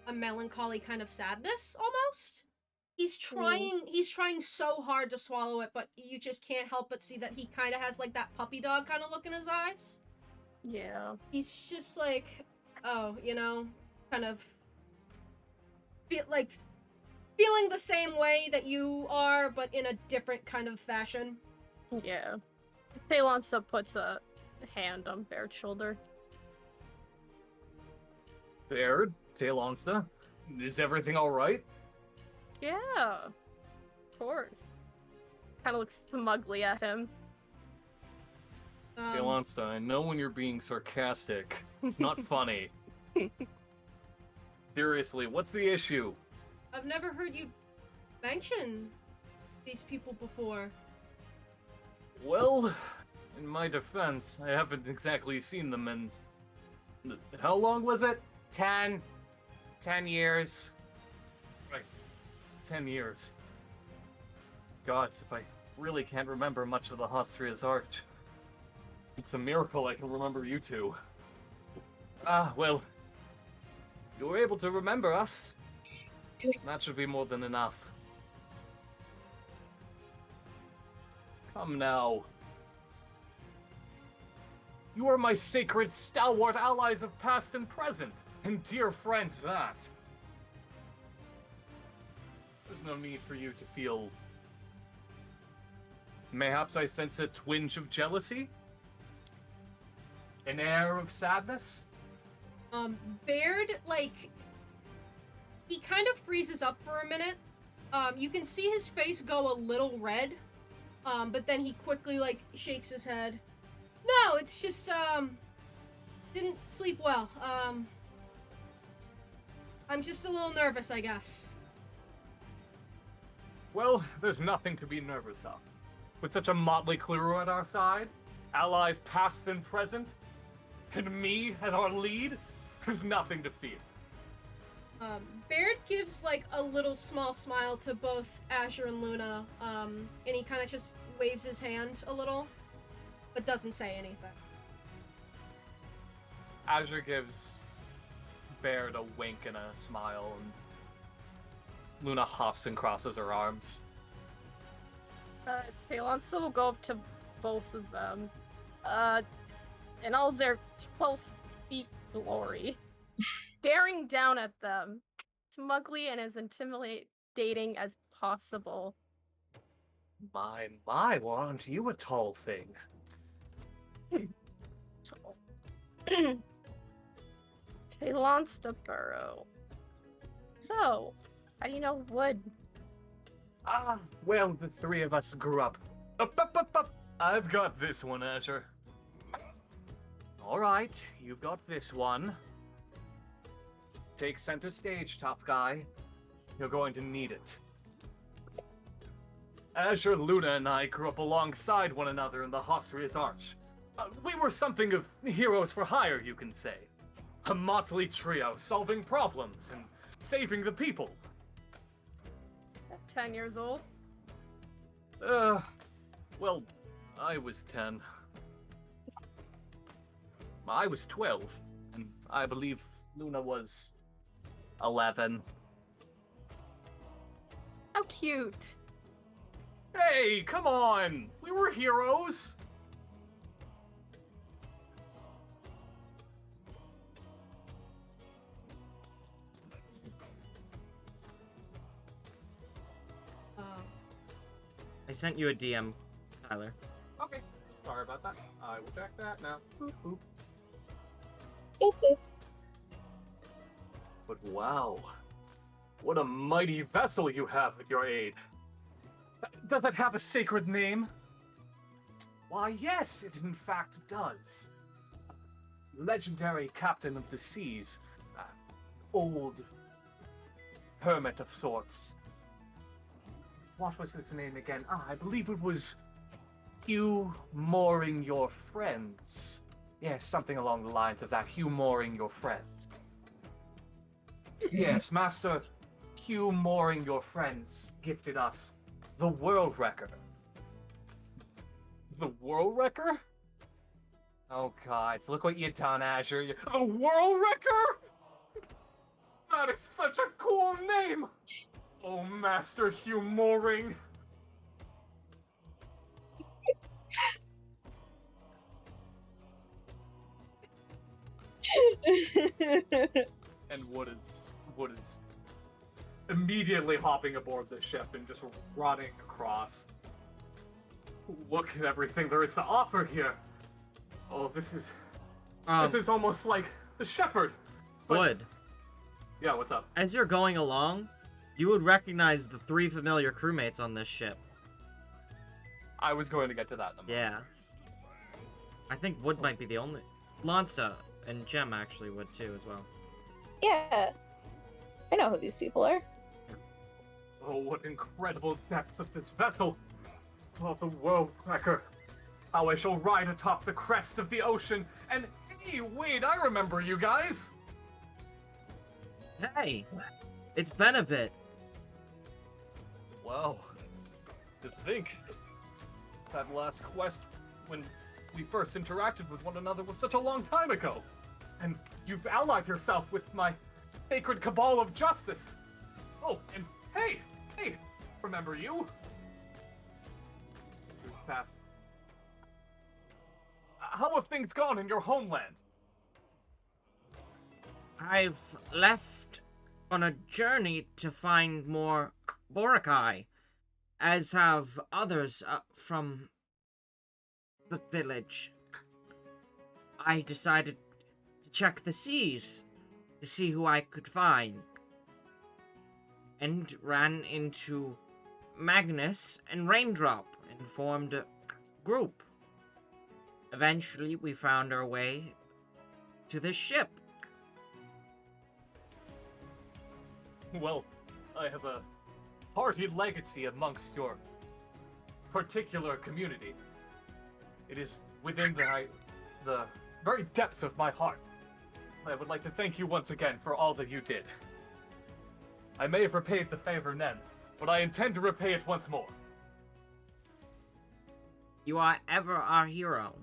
a melancholy kind of sadness, almost. He's trying so hard to swallow it, but you just can't help but see that he kind of has like that puppy dog kind of look in his eyes. Yeah. He's just like, oh, kind of feeling the same way that you are, but in a different kind of fashion. Yeah. Taylonsa puts a hand on Baird's shoulder. Baird, Taylonsa, is everything alright? Yeah. Of course. Kind of looks smugly at him. Taylonsa, I know when you're being sarcastic. It's not funny. Seriously, what's the issue? I've never heard you mention these people before. Well, in my defense, I haven't exactly seen them in... How long was it? 10 years. Right. 10 years. Gods, if I really can't remember much of the Hostria's art, it's a miracle I can remember you two. Ah, well, you were able to remember us. That should be more than enough. Come now. You are my sacred, stalwart allies of past and present, and dear friends that. There's no need for you to feel... Mayhaps I sense a twinge of jealousy? An air of sadness? Baird, he kind of freezes up for a minute. You can see his face go a little red, but then he quickly, shakes his head. No, it's just, didn't sleep well. I'm just a little nervous, I guess. Well, there's nothing to be nervous of. With such a motley crew at our side, allies past and present, and me as our lead, there's nothing to fear. Baird gives, a little small smile to both Azure and Luna, and he kind of just waves his hand a little, but doesn't say anything. Azure gives Baird a wink and a smile, and Luna huffs and crosses her arms. Taylonsa will go up to both of them, in all their 12 feet glory, staring down at them, smugly and as intimidating as possible. My, well, aren't you a tall thing? Taylonsa burrow. So, how do you know Wood? Ah, well, the three of us grew up. Up. I've got this one, Azure. Alright, you've got this one. Take center stage, tough guy. You're going to need it. Azure, Luna, and I grew up alongside one another in the Hostria's Arch. We were something of heroes for hire, you can say. A motley trio solving problems and saving the people. At 10 years old. Well, I was 10. I was 12, and I believe Luna was 11. How cute. Hey, come on! We were heroes! I sent you a DM, Tyler. Okay, sorry about that. I will check that now. Boop, boop. But wow, what a mighty vessel you have at your aid. Does it have a sacred name? Why, yes, it in fact does. Legendary captain of the seas. Old hermit of sorts. What was his name again? I believe it was Hugh Mooring Your Friends. Yes, something along the lines of that. Hugh Mooring Your Friends. Yes, Master Hugh Mooring Your Friends gifted us the World Wrecker. The World Wrecker? Oh god, look what you done, Azure. The World Wrecker? That is such a cool name! Oh, Master Hugh Mooring. And Wood is immediately hopping aboard the ship and just running across. Look at everything there is to offer here. Oh, this is almost like the Shepherd. Wood. Yeah, what's up? As you're going along, you would recognize the 3 familiar crewmates on this ship. I was going to get to that in a moment. Yeah. I think Wood might be the only... Lonsta and Gem actually would too as well. Yeah. I know who these people are. Oh, what incredible depths of this vessel! Oh, the World Wrecker! How I shall ride atop the crest of the ocean, and hey, wait, I remember you guys! Hey! It's been a bit. Wow. To think, that last quest, when we first interacted with one another, was such a long time ago. And you've allied yourself with my sacred cabal of justice. Oh, and hey, remember you? Years past. How have things gone in your homeland? I've left on a journey to find more Borakai, as have others from the village. I decided to check the seas to see who I could find, and ran into Magnus and Raindrop and formed a group. Eventually, we found our way to this ship. Well, I have a hearty legacy amongst your particular community. It is within the very depths of my heart. I would like to thank you once again for all that you did. I may have repaid the favor then, but I intend to repay it once more. You are ever our hero.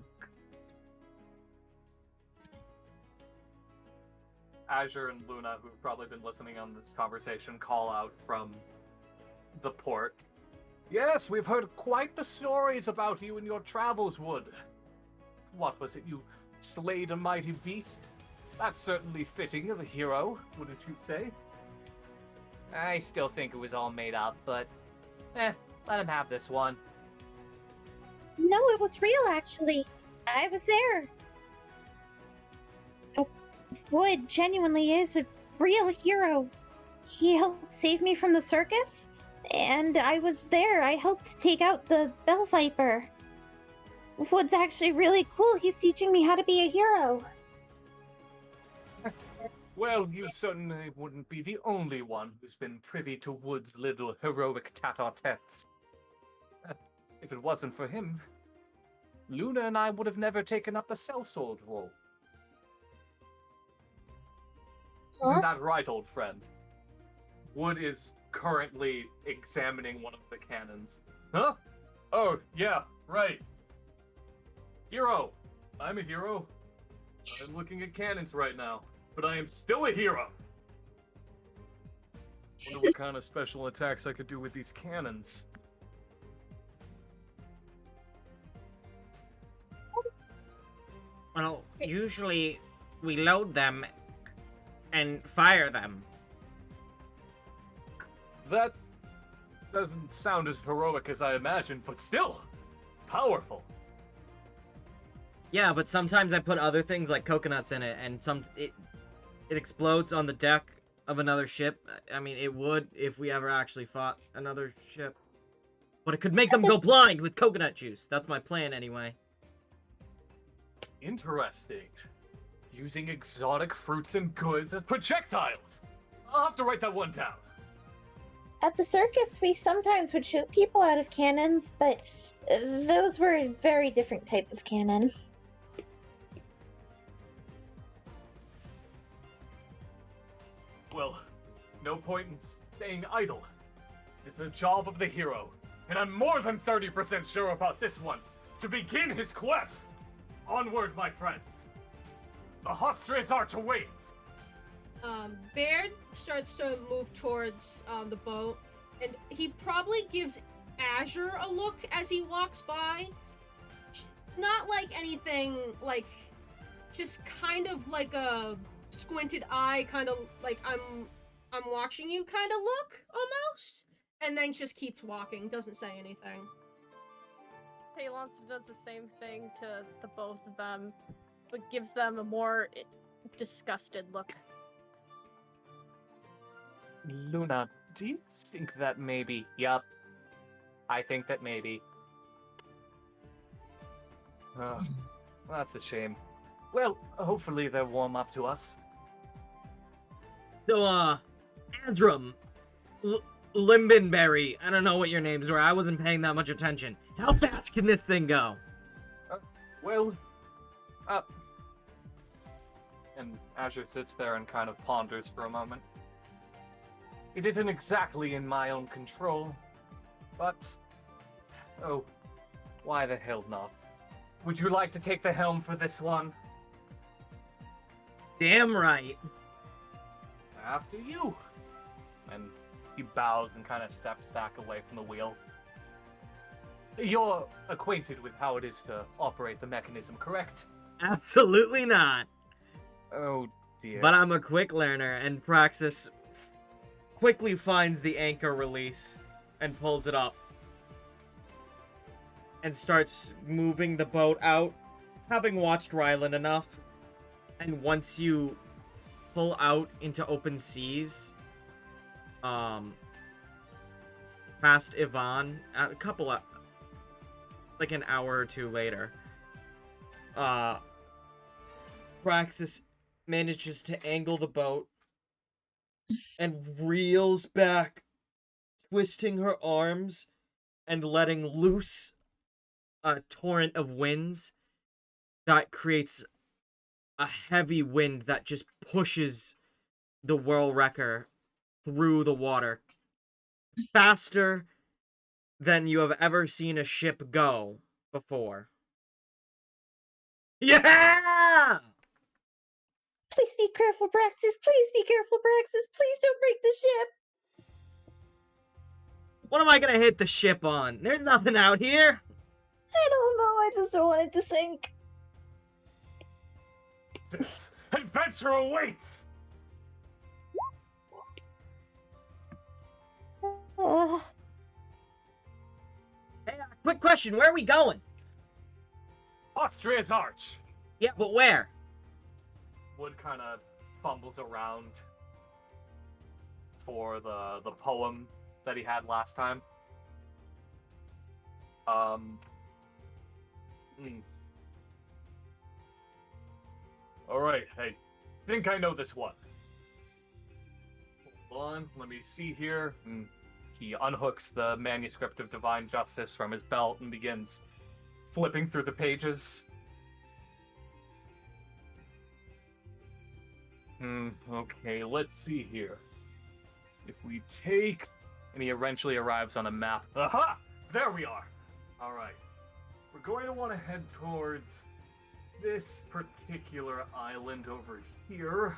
Azure and Luna, who've probably been listening on this conversation, call out from the port. Yes, we've heard quite the stories about you and your travels, Wood. What was it, you slayed a mighty beast? That's certainly fitting of a hero, wouldn't you say? I still think it was all made up, but let him have this one. No, it was real, actually. I was there. Wood genuinely is a real hero. He helped save me from the circus, and I was there. I helped take out the Bell Viper. Wood's actually really cool. He's teaching me how to be a hero. Well, you certainly wouldn't be the only one who's been privy to Wood's little heroic tete-a-tetes. If it wasn't for him, Luna and I would have never taken up the sellsword role. Huh? Isn't that right, old friend? Wood is currently examining one of the cannons. Huh? Oh, yeah, right. Hero. I'm a hero. I'm looking at cannons right now, but I am still a hero. Wonder what kind of special attacks I could do with these cannons. Well, usually we load them and fire them. That doesn't sound as heroic as I imagined, but still, powerful. Yeah, but sometimes I put other things like coconuts in it, and it explodes on the deck of another ship. I mean, it would if we ever actually fought another ship. But it could make them go blind with coconut juice. That's my plan anyway. Interesting. Using exotic fruits and goods as projectiles. I'll have to write that one down. At the circus, we sometimes would shoot people out of cannons, but those were a very different type of cannon. Well, no point in staying idle. It's the job of the hero, and I'm more than 30% sure about this one. To begin his quest! Onward, my friends! The hostres are to wait! Baird starts to move towards the boat, and he probably gives Azure a look as he walks by. Not like anything, like, just kind of like a squinted eye, kind of like I'm watching you kind of look, almost. And then just keeps walking, doesn't say anything. Paylonza does the same thing to the both of them, but gives them a more disgusted look. Luna, do you think that maybe... Yup. I think that maybe. That's a shame. Well, hopefully they'll warm up to us. So, Andrum, Limbenberry, I don't know what your names were, I wasn't paying that much attention. How fast can this thing go? And Azure sits there and kind of ponders for a moment. It isn't exactly in my own control, but... Oh, why the hell not? Would you like to take the helm for this one? Damn right. After you. And he bows and kind of steps back away from the wheel. You're acquainted with how it is to operate the mechanism, correct? Absolutely not. Oh dear. But I'm a quick learner, and Praxis quickly finds the anchor release and pulls it up. And starts moving the boat out, having watched Ryland enough. And once you pull out into open seas, past Yvonne, a couple of, like an hour or two later, Praxis manages to angle the boat and reels back, twisting her arms and letting loose a torrent of winds that creates a heavy wind that just pushes the Whirl Wrecker through the water faster than you have ever seen a ship go before. Yeah! Please be careful, Praxis. Please be careful, Praxis. Please don't break the ship. What am I gonna hit the ship on? There's nothing out here. I don't know. I just don't want it to sink. This adventure awaits! Hey, quick question, where are we going? Austria's Arch! Yeah, but where? Wood kind of fumbles around for the poem that he had last time. Alright, I think I know this one. Hold on, let me see here. He unhooks the manuscript of Divine Justice from his belt and begins flipping through the pages. Okay, let's see here. If we take... And he eventually arrives on a map. Aha! There we are! Alright. We're going to want to head towards this particular island over here.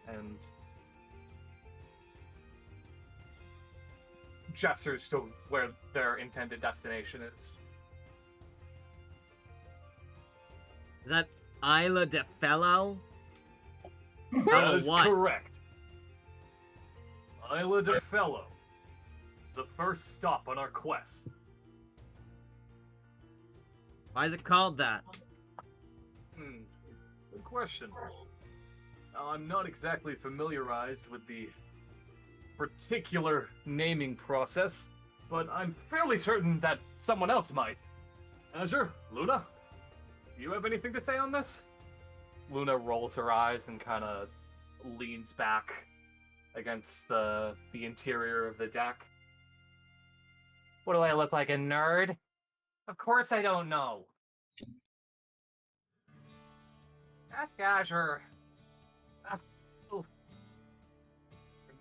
And... gestures to where their intended destination is. Is that Isla de Fellow? That is what? correct. Isla de Fellow. The first stop on our quest. Why is it called that? Good question. Now, I'm not exactly familiarized with the particular naming process, but I'm fairly certain that someone else might. Azure, Luna, do you have anything to say on this? Luna rolls her eyes and kind of leans back against the interior of the deck. What do I look like, a nerd? Of course I don't know. Ask Azure.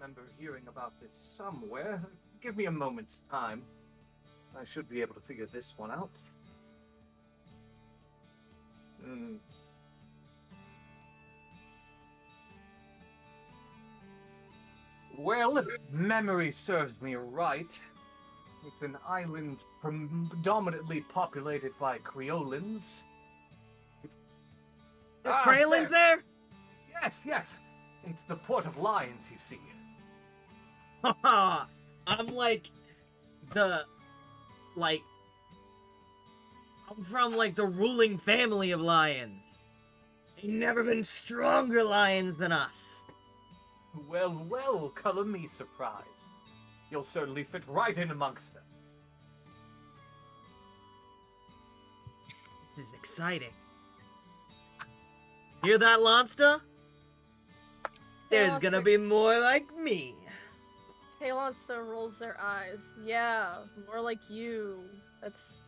Remember hearing about this somewhere. Give me a moment's time. I should be able to figure this one out. Well, if memory serves me right, it's an island predominantly populated by Creolans. There's Creolans there? Yes. It's the Port of Lions, you see. Haha! I'm from the ruling family of lions. Ain't never been stronger lions than us. Well, color me surprised. You'll certainly fit right in amongst them. This is exciting. Hear that, Lonsta? There's gonna be more like me. Talonsta rolls their eyes. Yeah, more like you. That's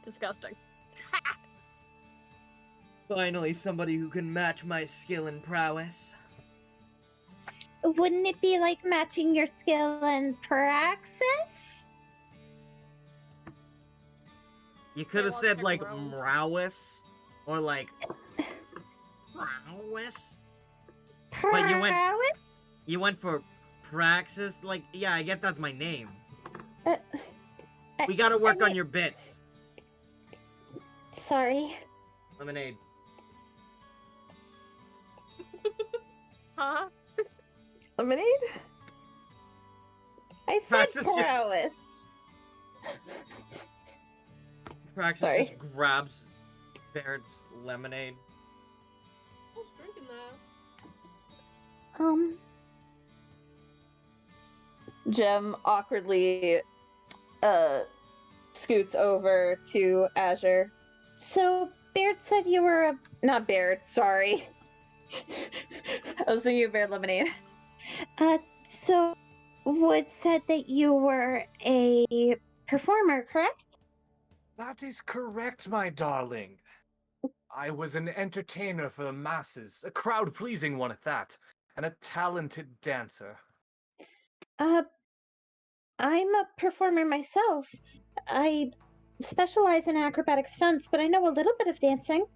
disgusting. Finally, somebody who can match my skill and prowess. Wouldn't it be like matching your skill and praxis? You could have said Rose. Mrowis or prowess. But You went for praxis. Yeah, I get that's my name. We gotta work on your bits. Sorry. Lemonade. Huh? Lemonade? I said Praxis just- prowess. Praxis Sorry. just grabs Baird's lemonade. Who's drinking that? Jem awkwardly scoots over to Azure. So, Baird said you were Not Baird, sorry. I was thinking of Baird Lemonade. So, Wood said that you were a performer, correct? That is correct, my darling. I was an entertainer for the masses, a crowd-pleasing one at that, and a talented dancer. I'm a performer myself. I specialize in acrobatic stunts, but I know a little bit of dancing.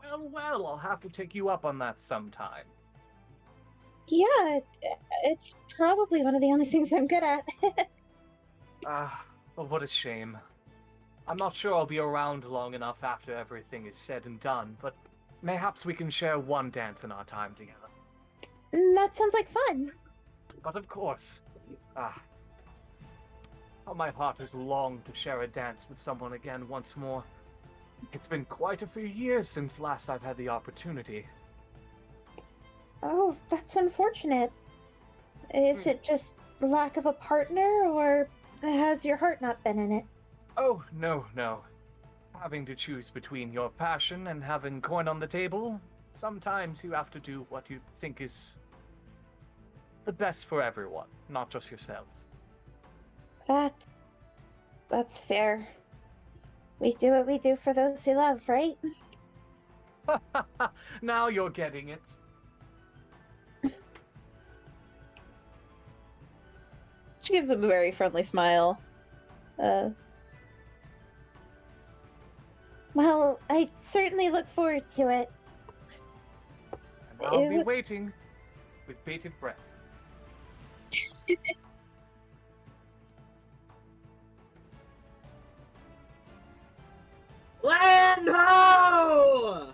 Well, I'll have to take you up on that sometime. Yeah, it's probably one of the only things I'm good at. Well, what a shame. I'm not sure I'll be around long enough after everything is said and done, but mayhaps we can share one dance in our time together. That sounds like fun. But of course, how my heart has longed to share a dance with someone again once more. It's been quite a few years since last I've had the opportunity. Oh, that's unfortunate. Is it just lack of a partner, or has your heart not been in it? Oh, no. Having to choose between your passion and having coin on the table, sometimes you have to do what you think is the best for everyone, not just yourself. That's fair. We do what we do for those we love, right? Now you're getting it. She gives him a very friendly smile. Well, I certainly look forward to it. And I'll be waiting with bated breath. Land ho!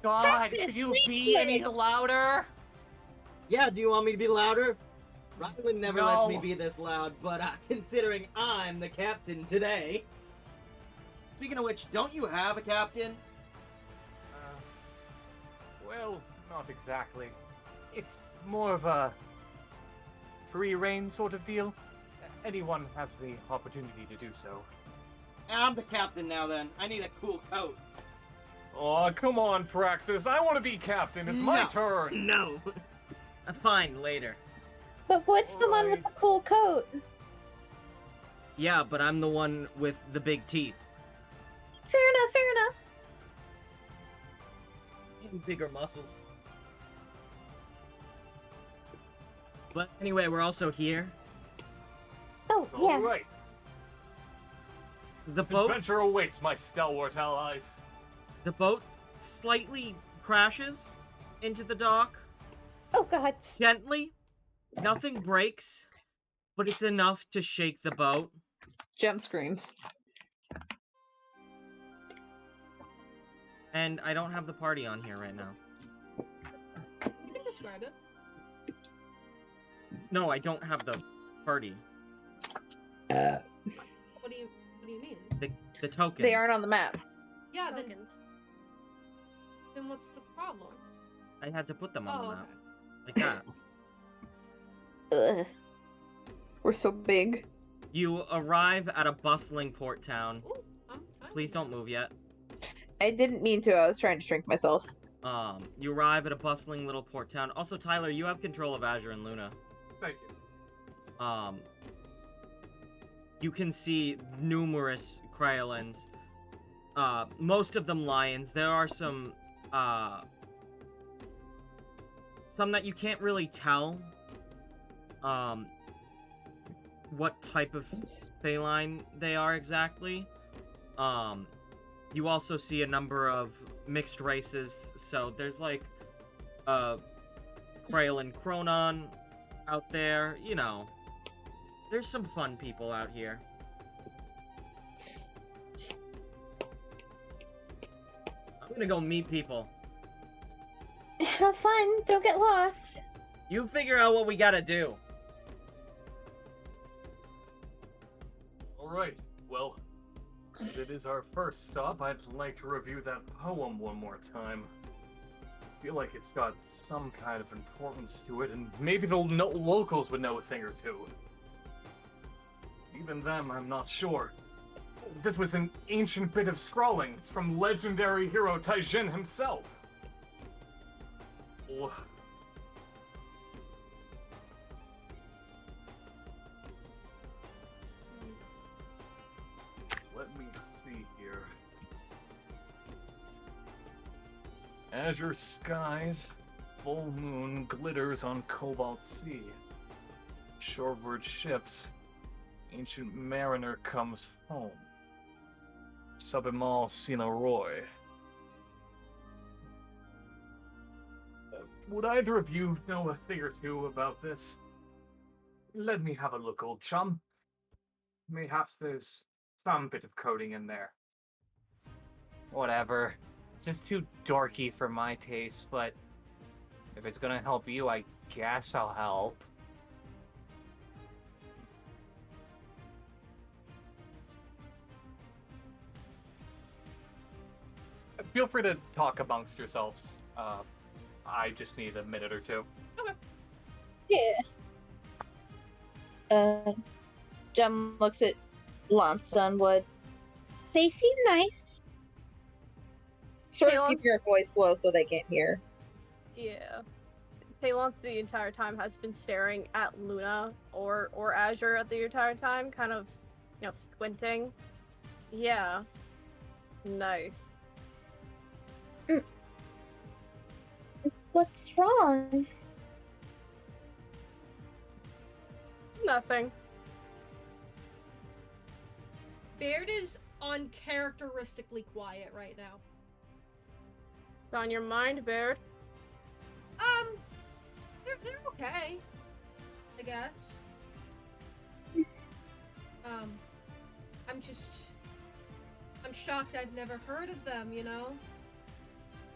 God, could you be any louder? Yeah, do you want me to be louder? Rylan never lets me No. be this loud, but considering I'm the captain today. Speaking of which, don't you have a captain? Well, not exactly. It's more of a free reign sort of deal. Anyone has the opportunity to do so. I'm the captain now then. I need a cool coat. Oh, come on, Praxis. I want to be captain. It's my No. turn. No. Fine, later. But what's the one with the cool coat? Yeah, but I'm the one with the big teeth. Fair enough. And bigger muscles. But anyway, we're also here. Oh, yeah. All right. The boat Adventure awaits, my stalwart allies. the boat slightly crashes into the dock. Oh, God. Gently. Nothing breaks, but it's enough to shake the boat. Jem screams. And I don't have the party on here right now. You can describe it. No, I don't have the party. What do you mean? The tokens. They aren't on the map. Yeah, then Tokens. what's the problem? I had to put them on Oh, the map. okay. Like that. Ugh. We're so big. You arrive at a bustling port town. Ooh, I'm Please don't move yet. I didn't mean to. I was trying to shrink myself. You arrive at a bustling little port town. Also, Tyler, you have control of Azure and Luna. Thank you. You can see numerous Cryolins. Most of them lions. There are some that you can't really tell, what type of feline they are exactly. You also see a number of mixed races, so there's like a Cryolin Chronon out there, you know. There's some fun people out here. I'm gonna go meet people. Have fun. Don't get lost. You figure out what we gotta do. Alright, well, as it is our first stop, I'd like to review that poem one more time. I feel like it's got some kind of importance to it, and maybe the locals would know a thing or two. Even them, I'm not sure. This was an ancient bit of scrawlings from legendary hero Taijin himself. Oh. Let me see here. Azure skies, full moon glitters on cobalt sea. Shoreward ships, ancient mariner comes home. Subimal Sina Roy. Would either of you know a thing or two about this? Let me have a look, old chum. Mayhaps there's some bit of coding in there. Whatever. It's just too dorky for my taste, but if it's gonna help you, I guess I'll help. Feel free to talk amongst yourselves. I just need a minute or two. Yeah. Jem looks at Lance Sunwood. They seem nice. Sort Hey, of keep your voice low so they can't hear. Yeah. Talon's the entire time has been staring at Luna or Azure at the entire time, kind of, squinting. Yeah. Nice. What's wrong? Nothing. Baird is uncharacteristically quiet right now. It's on your mind, Baird. They're okay, I guess. I'm shocked I've never heard of them, you know?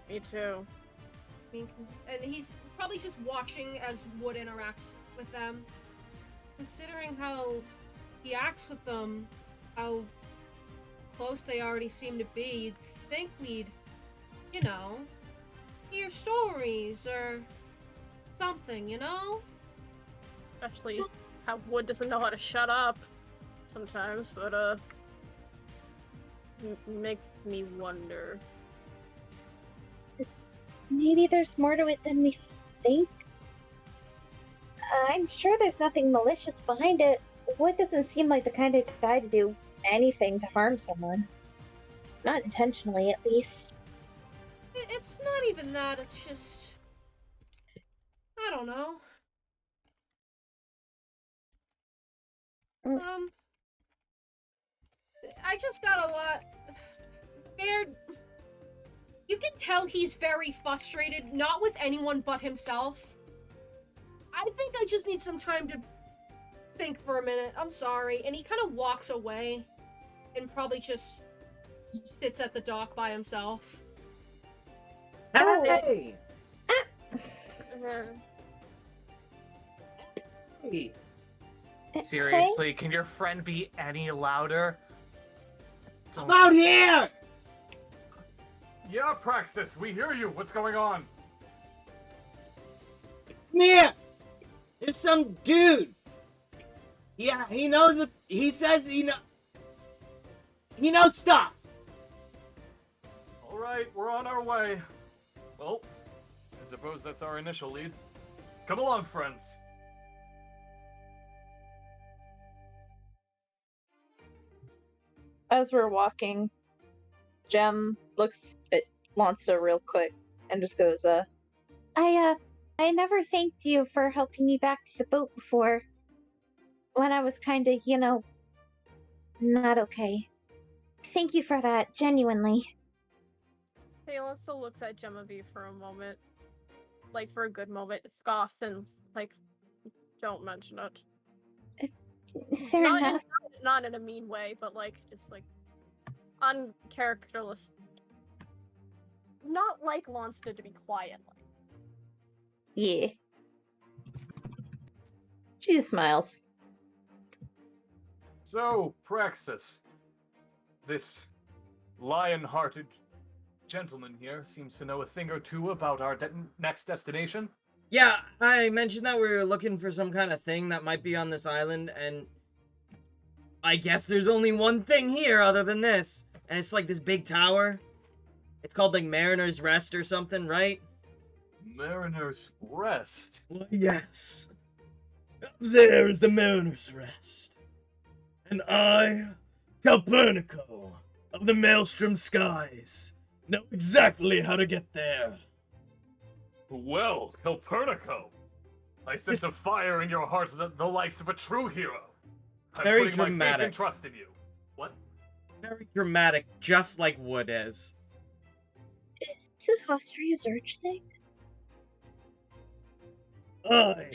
Me too. I mean, and he's probably just watching as Wood interacts with them. Considering how he acts with them, how close they already seem to be, you'd think we'd, hear stories or something, you know? Especially how Wood doesn't know how to shut up sometimes, but, make me wonder. Maybe there's more to it than we think. I'm sure there's nothing malicious behind it. Wood doesn't seem like the kind of guy to do anything to harm someone. Not intentionally, at least. It's not even that, it's just... I don't know. I just got a lot... Baird... You can tell he's very frustrated, not with anyone but himself. I think I just need some time to think for a minute. I'm sorry. And he kind of walks away and probably just sits at the dock by himself. Hey! Hey! Seriously, can your friend be any louder? Come out here! Yeah, Praxis, we hear you. What's going on? Come here! There's some dude! Yeah, he knows it. He says he knows stuff! Alright, we're on our way. Well, I suppose that's our initial lead. Come along, friends. As we're walking, Jem looks at Monster real quick and just goes, I never thanked you for helping me back to the boat before. When I was kinda, not okay. Thank you for that, genuinely. Talon still looks at Genevieve for a moment. Like, for a good moment. Scoffs and, don't mention it. Fair enough. Not in a mean way, but, just, uncharacterless. Not like Lonsta to be quiet. yeah. She just smiles. So, Praxis, this lion-hearted gentleman here seems to know a thing or two about our next destination. Yeah, I mentioned that we were looking for some kind of thing that might be on this island, and I guess there's only one thing here other than this, and it's like this big tower. It's called Mariner's Rest or something, right? Mariner's Rest? Well, yes. Up there is the Mariner's Rest. And I, Calpurnico, of the Maelstrom Skies, know exactly how to get there. Well, Calpurnico, I sense a fire in your heart, the likes of a true hero. I'm Very putting my faith dramatic. and trust in you. What? Very dramatic, just like Wood is. Is this a Hostria's Urge thing? I,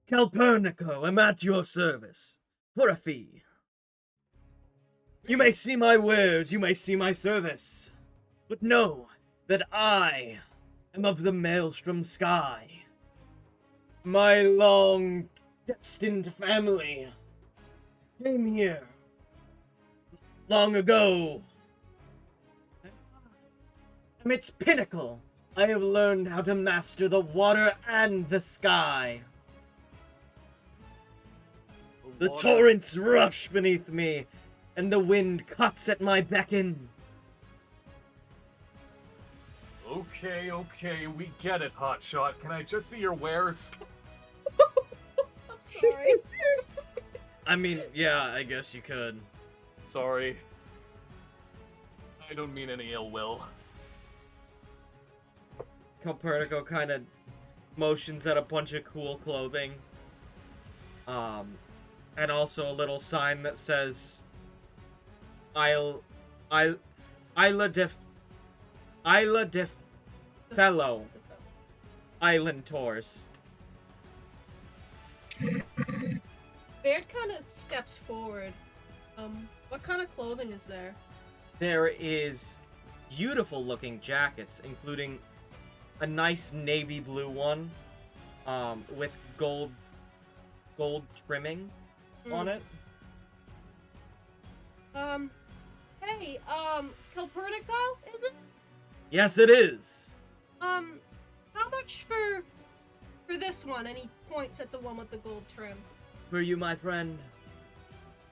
Calpurnico, am at your service, for a fee. You may see my wares, you may see my service, but know that I am of the Maelstrom Sky. My long destined family came here long ago. From its pinnacle, I have learned how to master the water and the sky. The torrents rush beneath me, and the wind cuts at my beckon. Okay, we get it, Hotshot. Can I just see your wares? I'm sorry. I mean, yeah, I guess you could. Sorry. I don't mean any ill will. Copernico kind of motions at a bunch of cool clothing. And also a little sign that says Isla de Fellow Island Tours. Baird kind of steps forward. What kind of clothing is there? There is beautiful looking jackets, including a nice navy blue one, with gold trimming on it. Hey, Copernico, is it? Yes, it is. How much for this one? And he points at the one with the gold trim. For you, my friend.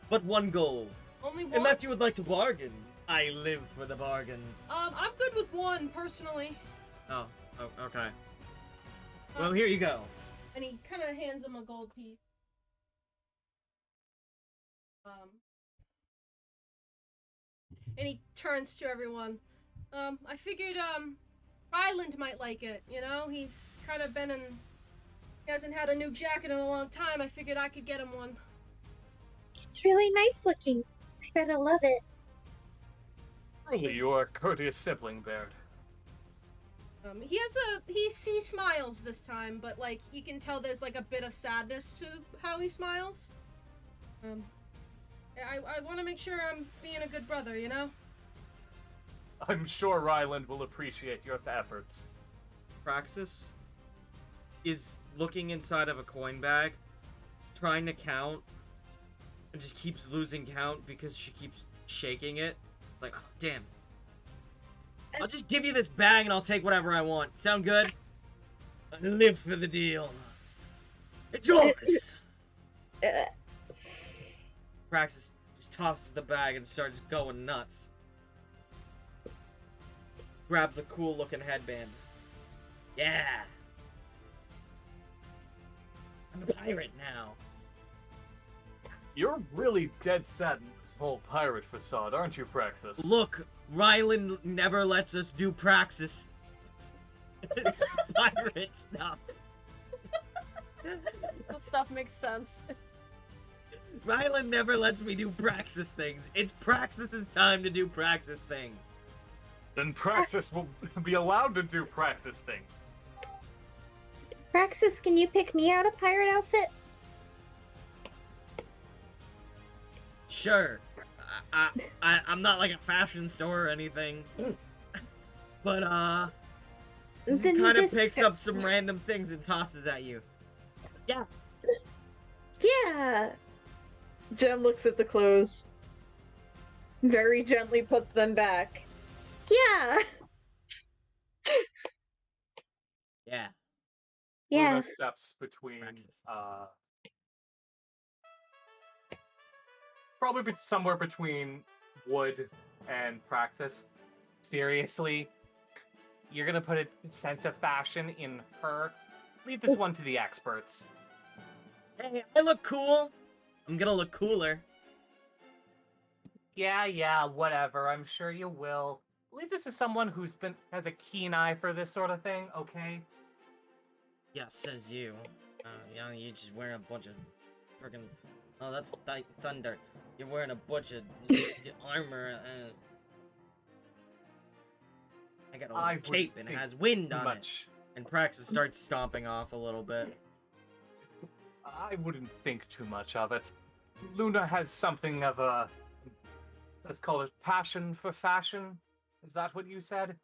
But 1 gold. Only one? Unless you would like to bargain. I live for the bargains. I'm good with 1, personally. Oh, okay. Well, here you go. And he kind of hands him a gold piece. And he turns to everyone. I figured, Ryland might like it, you know? He's kind of been in... He hasn't had a new jacket in a long time. I figured I could get him one. It's really nice looking. I bet I love it. Truly, you are a courteous sibling, Baird. He smiles this time, but, like, you can tell there's, like, a bit of sadness to how he smiles. I want to make sure I'm being a good brother, you know? I'm sure Ryland will appreciate your efforts. Praxis is looking inside of a coin bag, trying to count, and just keeps losing count because she keeps shaking it. Like, oh, damn. I'll just give you this bag and I'll take whatever I want. Sound good? I live for the deal. It's yours! Praxis just tosses the bag and starts going nuts. Grabs a cool looking headband. Yeah! I'm a pirate now. You're really dead set in this whole pirate facade, aren't you, Praxis? Look, Ryland never lets us do Praxis pirate stuff. The stuff makes sense. Ryland never lets me do Praxis things. It's Praxis's time to do Praxis things. Then Praxis will be allowed to do Praxis things. Praxis, can you pick me out a pirate outfit? Sure. I'm not like a fashion store or anything. But, he kind of picks up some random things and tosses at you. Yeah. Yeah. Jem looks at the clothes. Very gently puts them back. Yeah. Yeah. Yeah. Luna steps between, Praxis. Probably somewhere between Wood and Praxis. Seriously, you're gonna put a sense of fashion in her? Leave this one to the experts. Hey, I look cool. I'm gonna look cooler. Yeah, whatever. I'm sure you will. Leave this to someone has a keen eye for this sort of thing, okay? Yeah, says you. Yeah, you just wearing a bunch of freaking. Oh, that's thunder. You're wearing a bunch of armor. I got a little cape and it has wind on it. And Praxis starts stomping off a little bit. I wouldn't think too much of it. Luna has something of a, let's call it passion for fashion. Is that what you said?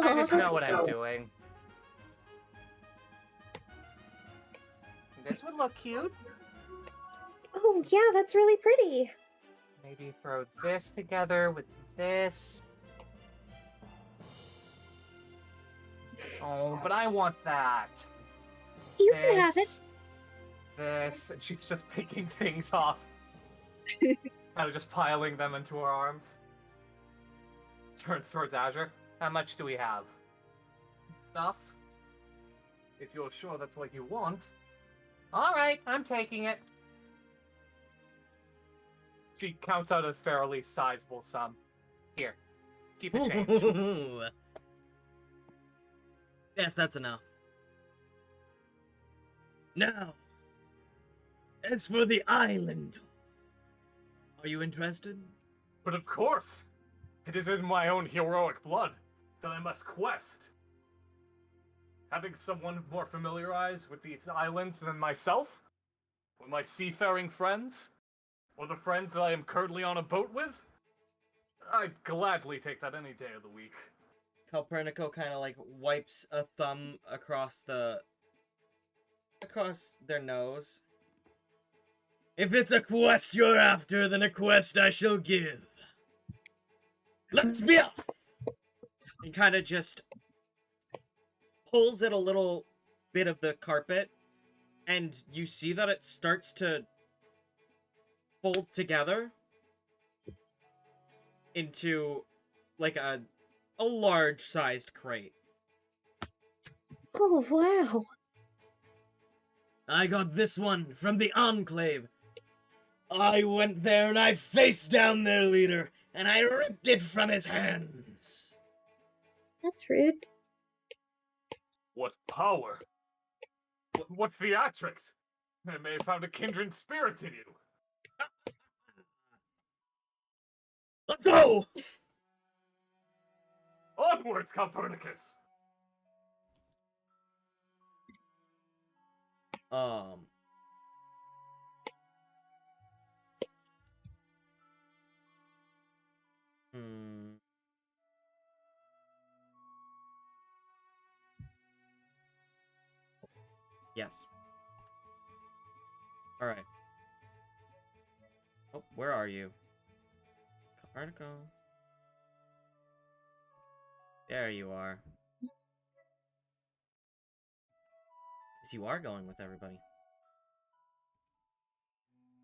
I just know what I'm doing. This would look cute. Oh, yeah, that's really pretty. Maybe throw this together with this. Oh, but I want that. You can have it. This, and she's just picking things off. Kind of just piling them into her arms. Turns towards Azure. How much do we have? Enough? If you're sure that's what you want. Alright, I'm taking it. She counts out a fairly sizable sum. Here, keep the change. Yes, that's enough. Now, as for the island, are you interested? But of course, it is in my own heroic blood that I must quest. Having someone more familiarized with these islands than myself, with my seafaring friends, or the friends that I am currently on a boat with, I'd gladly take that any day of the week. Copernico kind of like wipes a thumb across their nose. If it's a quest you're after, then a quest I shall give. Let's be off! He kind of just pulls at a little bit of the carpet, and you see that it starts to fold together into like a large-sized crate. Oh, wow. I got this one from the Enclave. I went there and I faced down their leader, and I ripped it from his hands. That's rude. What power! What theatrics! I may have found a kindred spirit in you. Let's go! Onwards, Copernicus! Yes. Alright. Oh, where are you? Copernico. There you are. Because you are going with everybody.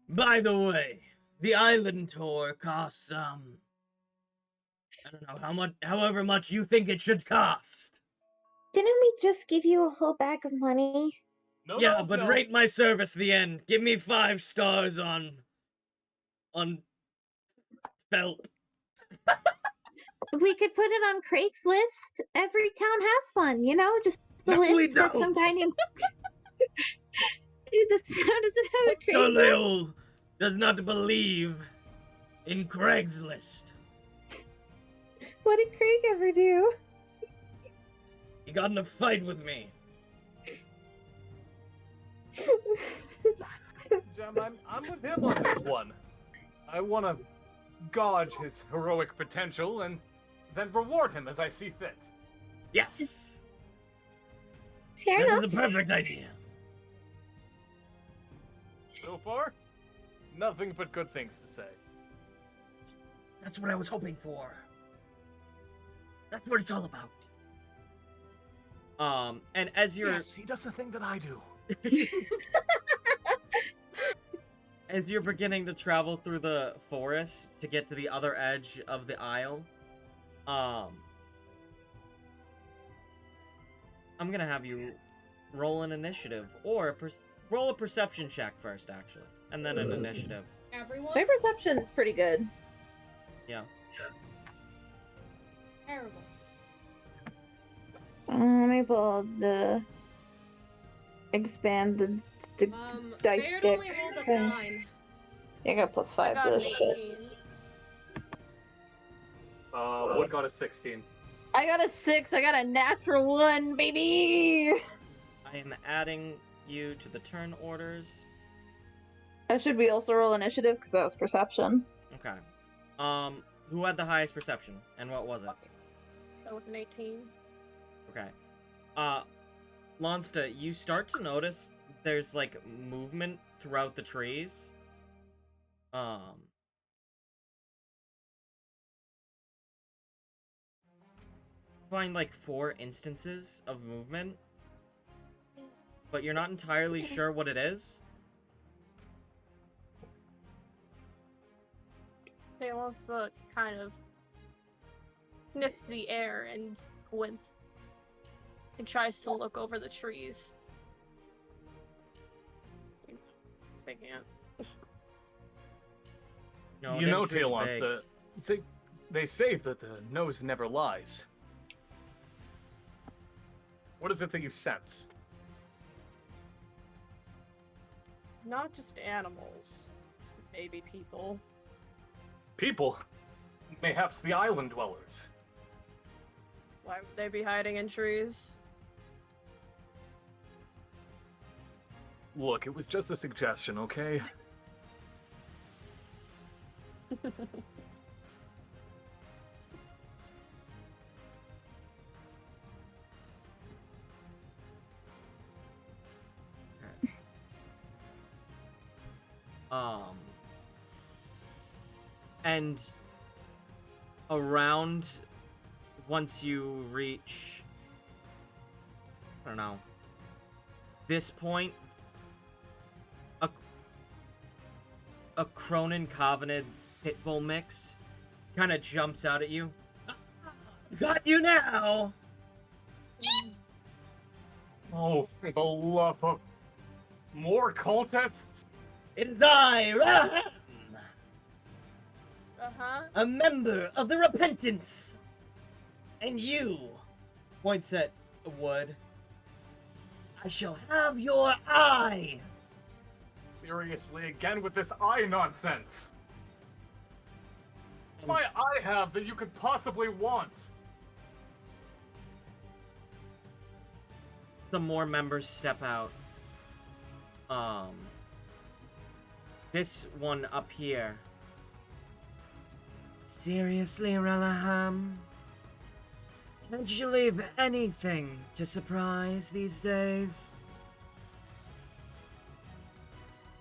By the way, the island tour costs, I don't know how much, however much you think it should cost. Didn't we just give you a whole bag of money? No, Yeah, no, but no. rate my service the end. Give me 5 stars on felt. We could put it on Craigslist. Every town has one, you know? Just a No, we list that some don't. guy named... The town doesn't have a Craigslist. Galileo does not believe in Craigslist. What did Craig ever do? He got in a fight with me. Jem, I'm with him on this one. I want to gauge his heroic potential and then reward him as I see fit. Yes! Fair That enough. is the perfect idea. So far, nothing but good things to say. That's what I was hoping for. That's what it's all about. And as you're... Yes, he does the thing that I do. As you're beginning to travel through the forest to get to the other edge of the isle, I'm gonna have you roll an initiative, or roll a perception check first, actually, and then an initiative. Everyone? My perception is pretty good. Yeah. Terrible. Let me pull the expanded dice Baird stick. only rolled a Okay. 9. I got plus 5 I got to an this shit. 18. Wood got a 16. I got a 6. I got a natural 1, baby. I am adding you to the turn orders. Should we also roll initiative because that was perception? Okay. Who had the highest perception, and what was it? Go with an 18. Okay. Lonsta, you start to notice there's, like, movement throughout the trees. Find, like, 4 instances of movement, but you're not entirely sure what it is. They wants to kind of sniffs the air and squints. And tries to look over the trees. They can't. No, You know, them trees Tail wants big. to. They say that the nose never lies. What is it that you sense? Not just animals. Maybe people. People? Mayhaps the island dwellers. Why would they be hiding in trees? Look, it was just a suggestion, okay? And around, once you reach, I don't know, this point, a Cronin Covenant Pitbull mix kind of jumps out at you. Got you now! Oh, for the love of... More cultists? It is I, Raham! Uh-huh. A member of the Repentance! And you, points at Wood, I shall have your eye! Seriously, again with this eye nonsense. Why I have that you could possibly want? Some more members step out. This one up here. Seriously, Relaham? Can't you leave anything to surprise these days?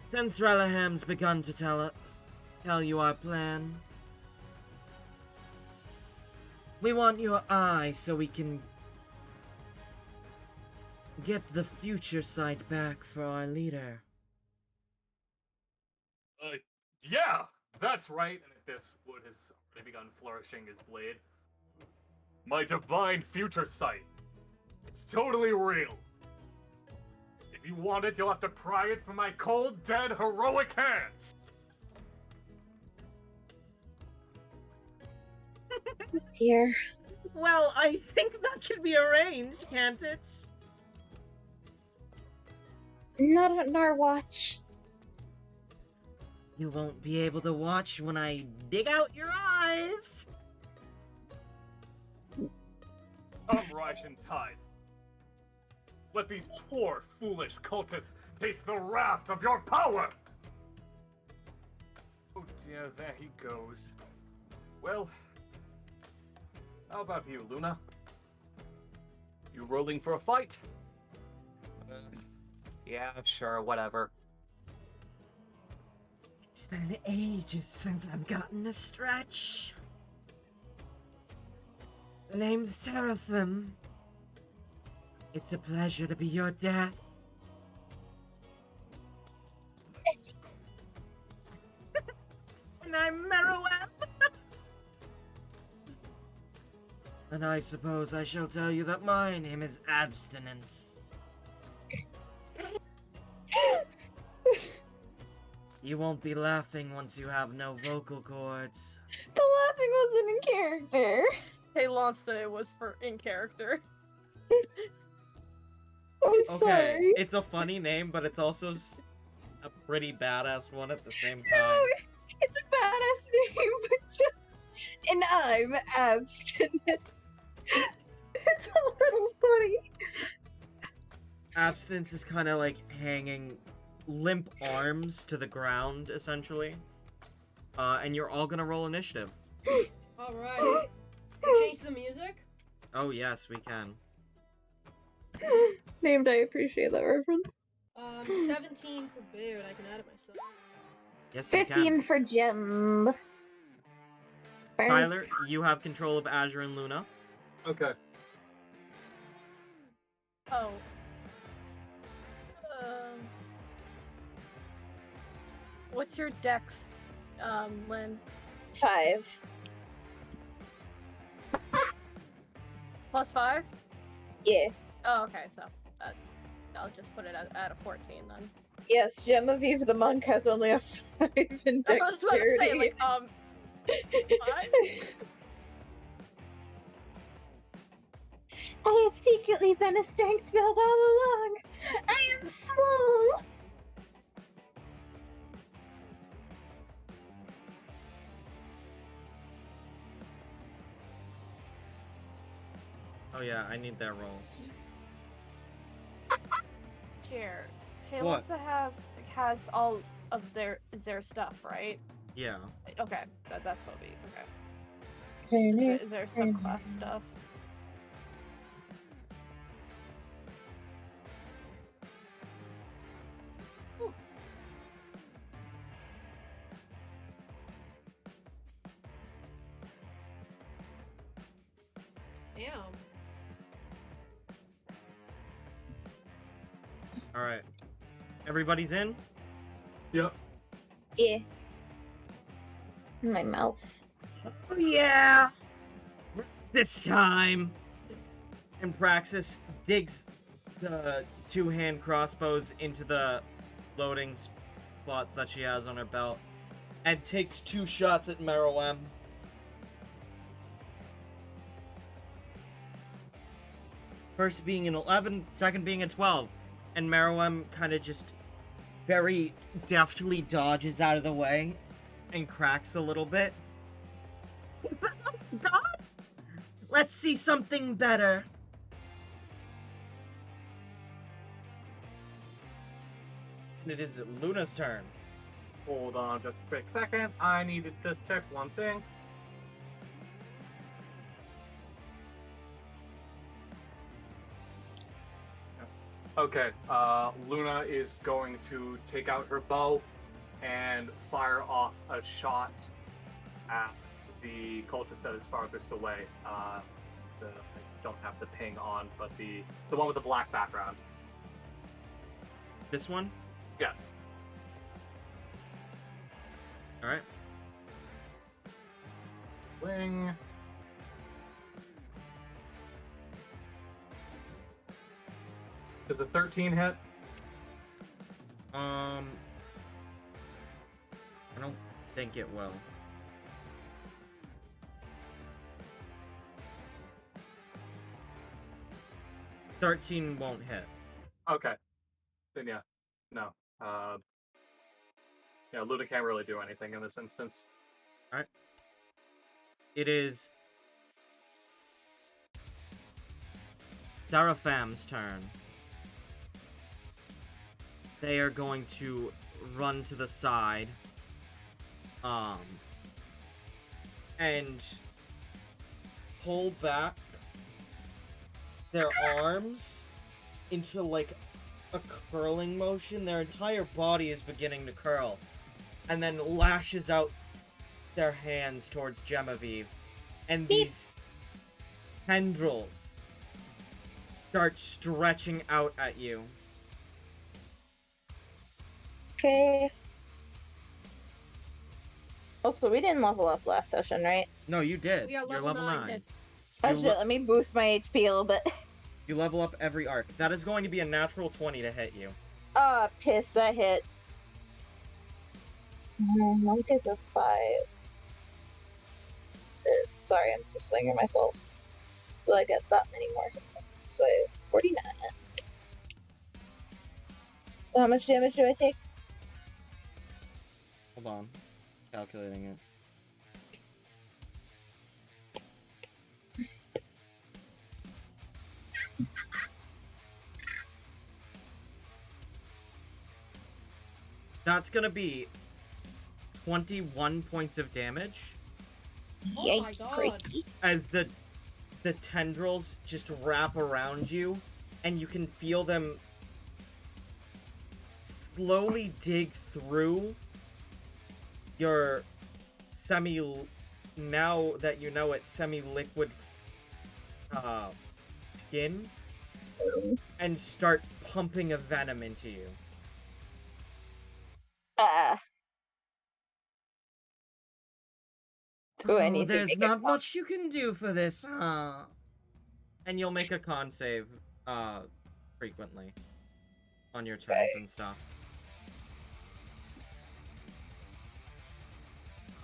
Since Relaham's begun to tell you our plan, we want your eye so we can get the future sight back for our leader. Yeah, that's right. And if this Wood has already begun flourishing his blade. My divine future sight. It's totally real. If you want it, you'll have to pry it from my cold, dead, heroic hands. Oh dear. Well, I think that can be arranged, can't it? Not on our watch. You won't be able to watch when I dig out your eyes. I'm rising tide. Let these poor, foolish cultists taste the wrath of your power! Oh dear, there he goes. Well, how about you, Luna? You rolling for a fight? Yeah, sure, whatever. It's been ages since I've gotten a stretch. The name's Seraphim. It's a pleasure to be your death. And I'm Meroweth. And I suppose I shall tell you that my name is Abstinence. You won't be laughing once you have no vocal cords. The laughing wasn't in character. Hey, Lonsta, it was for in character. I'm sorry. It's a funny name, but it's also a pretty badass one at the same time. No, it's a badass name, but just... And I'm abstinent. It's a little funny. Abstinence is kind of like hanging limp arms to the ground, essentially. And you're all gonna roll initiative. Alright. You change the music? Oh yes, we can. Named, I appreciate that reference. 17 for Beard. I can add it myself. Yes, you 15 can. for Jim. Tyler, you have control of Azure and Luna. Okay. Oh. What's your dex, Lynn? 5. +5? Yeah. Oh, okay, so I'll just put it at a 14 then. Yes, Genevieve the monk has only a 5 in dexterity. I was about to say, like, 5? I have secretly been a strength build all along. I am small. Oh yeah, I need their rolls. Chair. What? Taylor has all of their stuff, right? Yeah. Okay, that's what we. Okay. Is there subclass stuff? Ooh. Damn. All right. Everybody's in? Yep. Yeah. My mouth. Oh, yeah. This time. And Praxis digs the 2-hand crossbows into the loading slots that she has on her belt and takes 2 shots at Meruem. First being an 11, second being a 12. And Meruem kind of just very deftly dodges out of the way and cracks a little bit. God! Let's see something better. And it is Luna's turn. Hold on just a quick second. I needed to check one thing. Okay, Luna is going to take out her bow and fire off a shot at the cultist that is farthest away. I don't have the ping on, but the one with the black background. This one? Yes. Alright. Wing. Does a 13 hit? I don't think it will. $13 won't hit. Okay. Then yeah. No. Yeah, Luda can't really do anything in this instance. Alright. It is Sarapham's turn. They are going to run to the side. And pull back their arms into like a curling motion. Their entire body is beginning to curl. And then lashes out their hands towards Genevieve. And these tendrils start stretching out at you. Okay. Also, we didn't level up last session, right? No, you did. We are You're level level 9. 9. Oh You shit, let me boost my HP a little bit. You level up every arc. That is going to be a natural 20 to hit you. Ah, piss, that hits. Monk is a 5. Sorry, I'm just thinking myself. So I get that many more. So I have 49. So how much damage do I take? Hold on. Calculating it. That's gonna be 21 points of damage Oh my god. as the tendrils just wrap around you, and you can feel them slowly dig through your now that you know it, semi-liquid skin, and start pumping a venom into you. Do I need to There's make not much you can do for this, huh? And you'll make a con save, frequently. On your turns and stuff.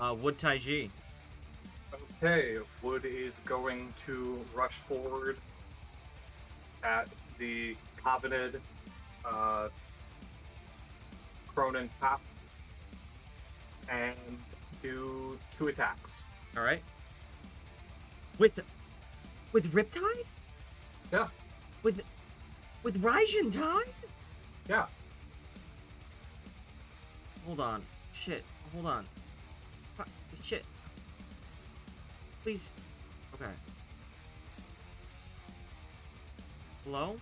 Wood Taiji. Okay, Wood is going to rush forward at the coveted Cronin path and do 2 attacks. Alright. With Riptide? Yeah. With Raijin Tide? Yeah. Hold on. Shit. Hold on. Fuck. Shit. Please. Okay. Hello?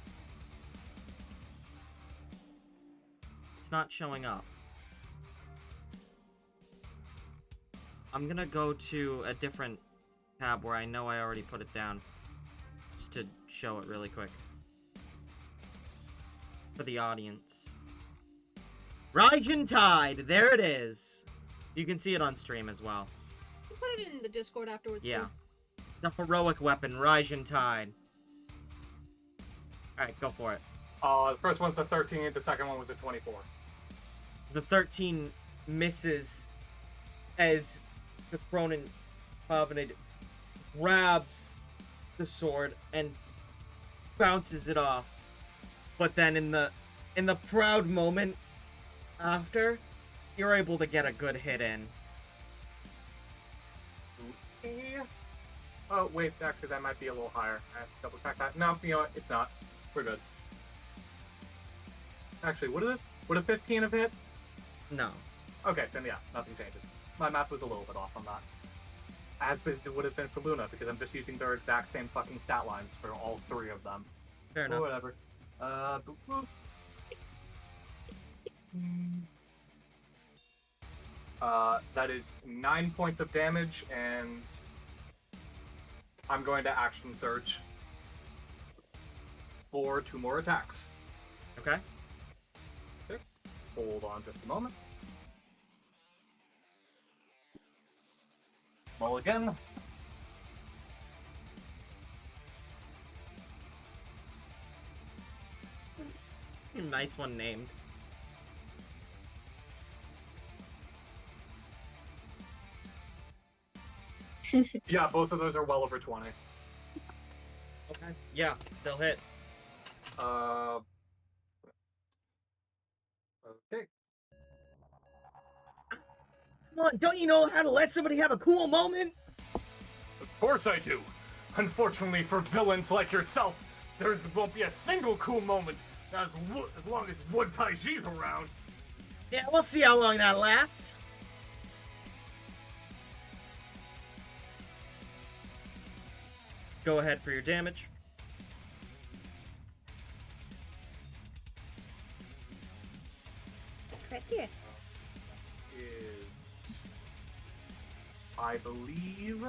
It's not showing up. I'm gonna go to a different tab where I know I already put it down. Just to show it really quick. For the audience. Raijin Tide! There it is! You can see it on stream as well. You put it in the Discord afterwards, Yeah. too. The heroic weapon, Raijin Tide. Alright, go for it. The first one's a 13, the second one was a 24. The 13 misses as the Cronin Covenant grabs the sword and bounces it off. But then in the proud moment after, you're able to get a good hit in. Okay. Oh, wait, actually, that might be a little higher. I have to double check that. No, you know what? It's not. We're good. Actually, would a 15 have hit? No. Okay, then yeah, nothing changes. My math was a little bit off on that. As it would have been for Luna, because I'm just using their exact same fucking stat lines for all 3 of them. Fair enough. Or whatever. Boop, boop. That is 9 points of damage, and I'm going to action surge for 2 more attacks. Okay. Okay. Hold on just a moment. Roll again. Nice one named. Yeah, both of those are well over 20. Okay. Yeah, they'll hit. Okay. Come on, don't you know how to let somebody have a cool moment? Of course I do. Unfortunately for villains like yourself, there won't be a single cool moment as long as Wood Taiji's around. Yeah, we'll see how long that lasts. Go ahead for your damage. Right here. Is, I believe,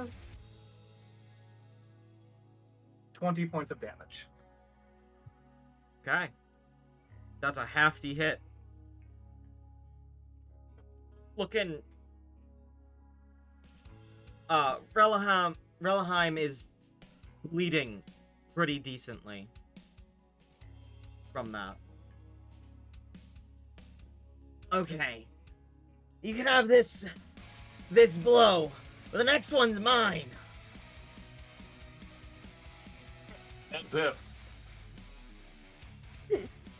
20 points of damage. Okay. That's a hefty hit. Looking... Relahheim is bleeding pretty decently from that. Okay. You can have this blow, but the next one's mine. That's it.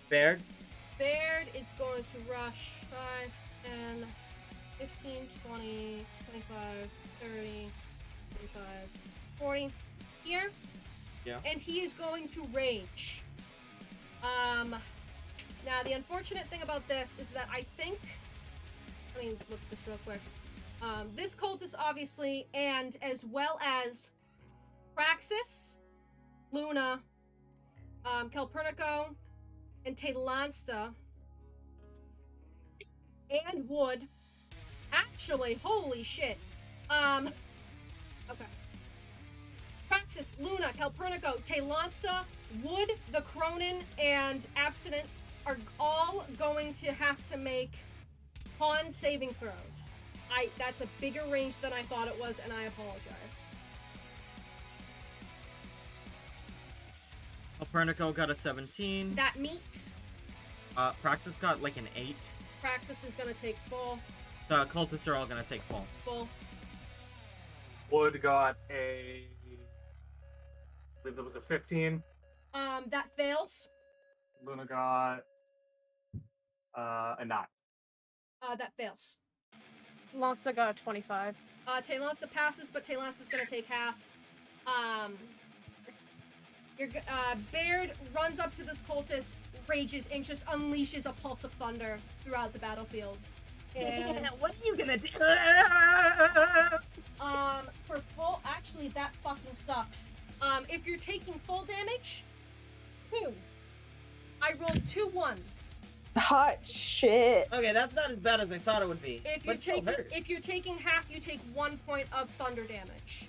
Baird? Baird is going to rush 5, 10, 15, 20, 25, 30, 35, 40 here. Yeah. And he is going to rage. Now the unfortunate thing about this is that I think, let me look at this real quick. This cultist obviously, and as well as Praxis, Luna, Calpurnico, and Talansta, and Wood. Actually, holy shit. Okay. Praxis, Luna, Calpurnico, Talansta, Wood, the Cronin, and Abstinence are all going to have to make con saving throws. That's a bigger range than I thought it was, and I apologize. Copernico got a 17. That meets. Praxis got like an 8. Praxis is gonna take full. The cultists are all gonna take full. Full. Wood got I believe there was a 15. That fails. Luna got a 9. That fails. Lanza got a 25. Taylonsa passes, but Taylonsa's gonna take half. Baird runs up to this cultist, rages, and just unleashes a pulse of thunder throughout the battlefield. And What are you gonna do? for full, actually, that fucking sucks. If you're taking full damage, 2. I rolled 2 1s. Hot shit. Okay, that's not as bad as I thought it would be. If you're taking half, you take 1 point of thunder damage.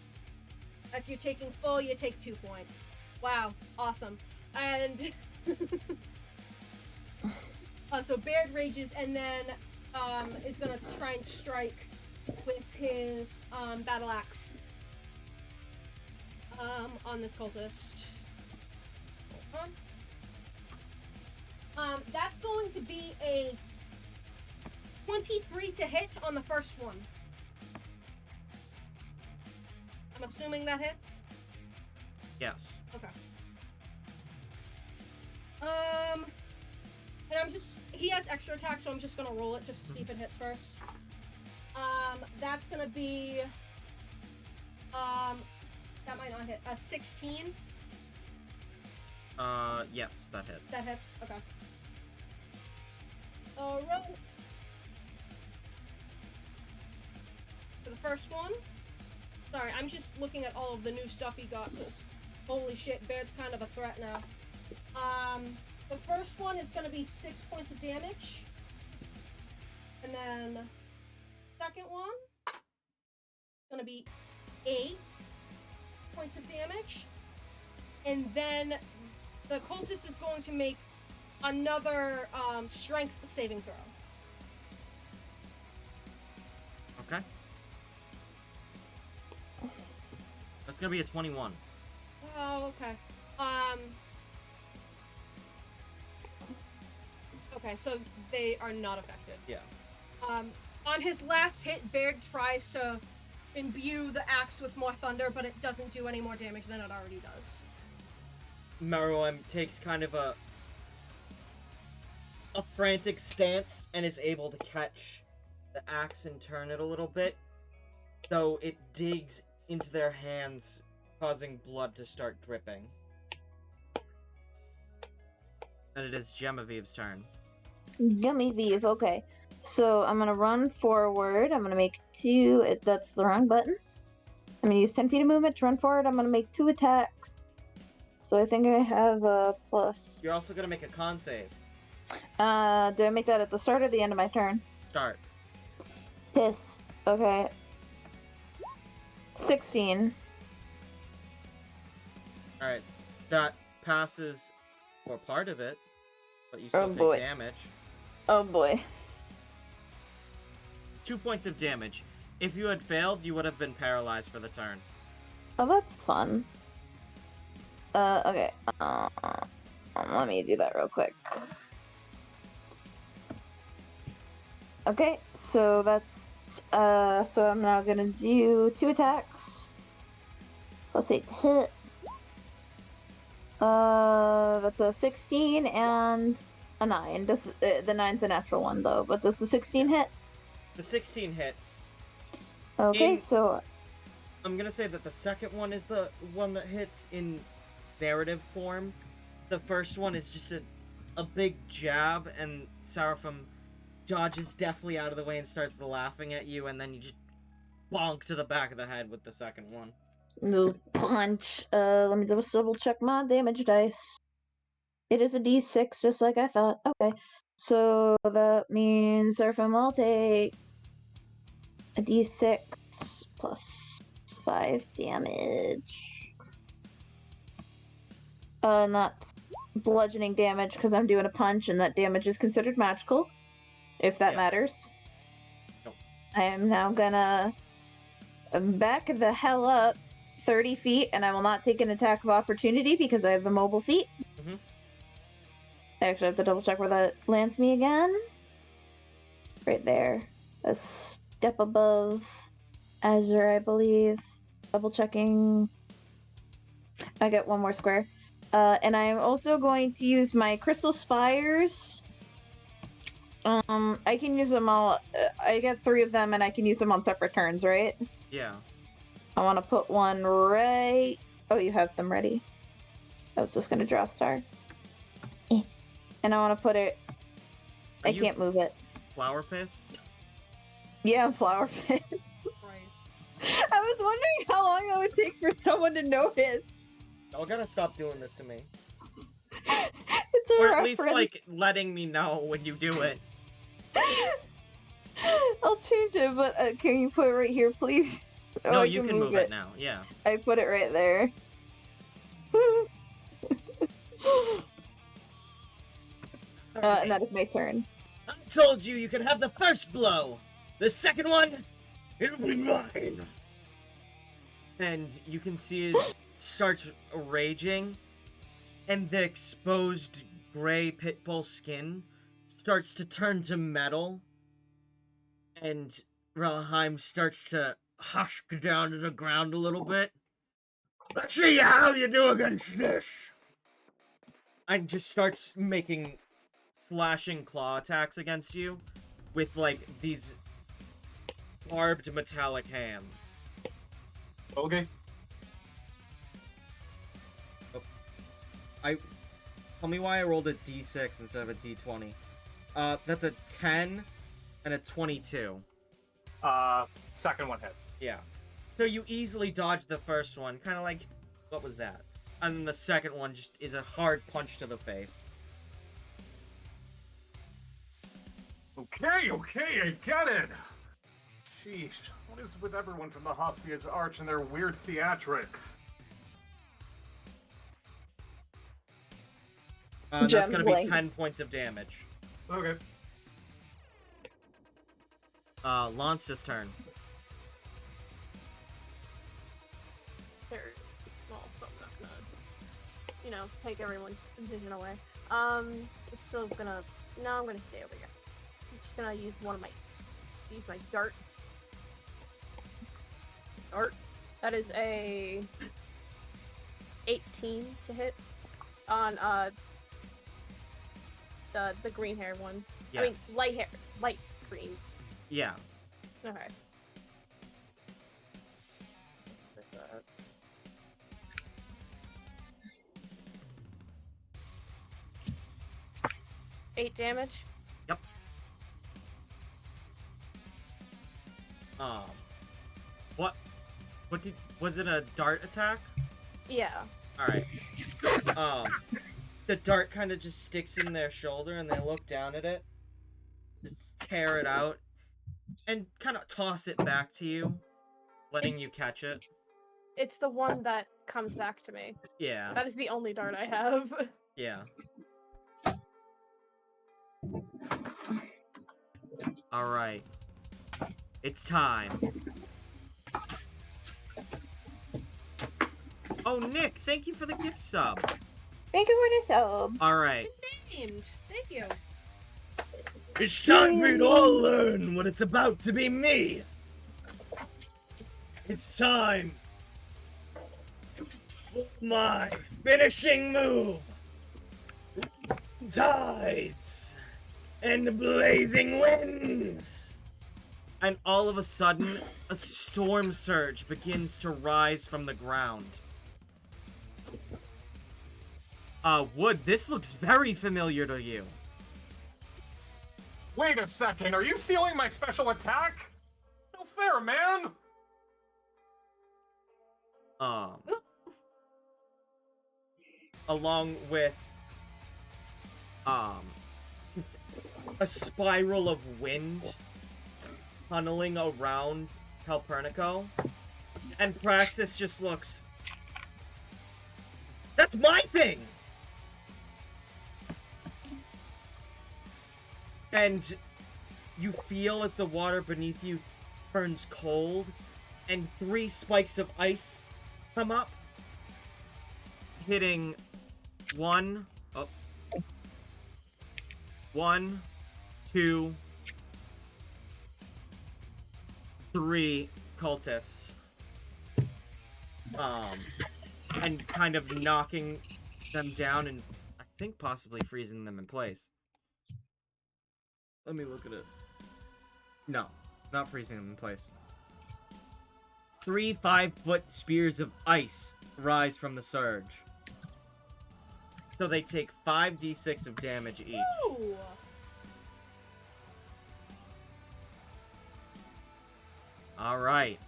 If you're taking full, you take 2 points. Wow, awesome. And so Baird rages and then is gonna try and strike with his battle axe on this cultist. Hold on. That's going to be a 23 to hit on the first one. I'm assuming that hits? Yes. Okay. And he has extra attack, so I'm just gonna roll it just to see if it hits first. That's gonna be, that might not hit, 16? Yes, that hits. That hits, okay. Alright. For the first one. Sorry, I'm just looking at all of the new stuff he got, because holy shit, Baird's kind of a threat now. The first one is gonna be 6 points of damage. And then second one gonna be 8 points of damage. And then the cultist is going to make another strength saving throw. Okay. That's gonna be a 21. Oh, okay. Okay, so they are not affected. Yeah. On his last hit, Baird tries to imbue the axe with more thunder, but it doesn't do any more damage than it already does. Meruem takes kind of a frantic stance and is able to catch the axe and turn it a little bit, though it digs into their hands, causing blood to start dripping. And it is Gemevieve's turn. Genevieve, okay. So I'm gonna run forward. I'm gonna make 2. That's the wrong button. I'm gonna use 10 feet of movement to run forward. I'm gonna make 2 attacks. So I think I have a plus. You're also gonna make a con save. Do I make that at the start or the end of my turn? Start. Piss. Okay. 16. Alright. That passes for part of it, but you still Oh, take boy. damage. Oh boy. 2 points of damage. If you had failed, you would have been paralyzed for the turn. Oh, that's fun. Okay. Let me do that real quick. Okay, so that's, so I'm now gonna do 2 attacks. Plus 8 to hit. That's a 16 and a 9. Does, the 9's a natural one though, but does the 16 hit? The 16 hits. Okay, so... I'm gonna say that the second one is the one that hits in narrative form. The first one is just a big jab, and Seraphim dodges deftly out of the way and starts laughing at you, and then you just bonk to the back of the head with the second one. No punch. Let me just double check my damage dice. It is a d6, just like I thought. Okay. So that means Seraphim will take a d6 plus 5 damage. And that's bludgeoning damage because I'm doing a punch, and that damage is considered magical, if that Yes. matters. Nope. I am now gonna back the hell up 30 feet, and I will not take an attack of opportunity because I have the mobile feat. Mhm. I actually have to double check where that lands me again. Right there. A step above Azure, I believe. Double checking. I get one more square. And I'm also going to use my Crystal Spires. I can use them all. I get 3 of them, and I can use them on separate turns, right? Yeah. I want to put one right. Oh, you have them ready. I was just gonna draw a star. And I want to put it. Are I you can't move it. Flower piss? Yeah, Flower Pit. Christ. I was wondering how long it would take for someone to notice. Y'all gotta stop doing this to me. It's a Or at reference. least, like, letting me know when you do it. I'll change it, but can you put it right here, please? Oh, No, I you can move it now, yeah. I put it right there. And that is my turn. I told you can have the first blow! The second one, it'll be mine! And you can see it starts raging, and the exposed gray pitbull skin starts to turn to metal, and Relheim starts to husk down to the ground a little bit. Let's see how you do against this! And just starts making slashing claw attacks against you with, like, these barbed metallic hands. Okay. Tell me why I rolled a d6 instead of a d20. That's a 10 and a 22. Second one hits. Yeah. So you easily dodged the first one, kind of like, what was that? And then the second one just is a hard punch to the face. Okay, I get it. Sheesh, what is with everyone from the Hostage Arch and their weird theatrics? That's gonna be Length. 10 points of damage. Okay. Lance's turn. Well, I'm not gonna, take everyone's vision away. Still gonna. No, I'm gonna stay over here. I'm just gonna use use my dart. That is a 18 to hit on the green hair one. Yes. I mean light green. Yeah. Okay. Eight damage. Yep. Was it a dart attack? Yeah. Alright. The dart kind of just sticks in their shoulder and they look down at it, just tear it out, and kind of toss it back to you, letting you catch it. It's the one that comes back to me. Yeah. That is the only dart I have. Yeah. Alright. It's time. Oh, Nick, thank you for the gift sub. Thank you for the sub. Alright. Named. Thank you. It's time for you to all learn what it's about to be me. It's time. My finishing move. Tides and blazing winds. And all of a sudden, a storm surge begins to rise from the ground. Wood, this looks very familiar to you. Wait a second, are you stealing my special attack? No fair, man! Along with, just a spiral of wind tunneling around Calpurnico, and Praxis just looks, that's my thing! And you feel as the water beneath you turns cold, and 3 spikes of ice come up, hitting 1, 2, 3 cultists. And kind of knocking them down and I think possibly freezing them in place. Let me look at it. No, not freezing them in place. 3 5-foot spears of ice rise from the surge. So they take 5d6 of damage each. Ooh. Alright.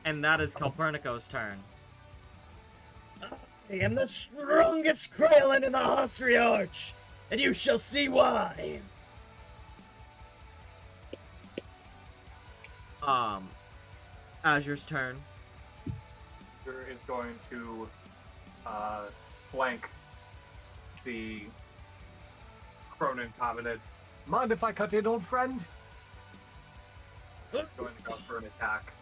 And that is Calpernico's turn. I am the strongest Kralin in the Austriarch, and you shall see why. Azure's turn. Azure is going to flank the Cronin commented. Mind if I cut in, old friend? Going to go for an attack.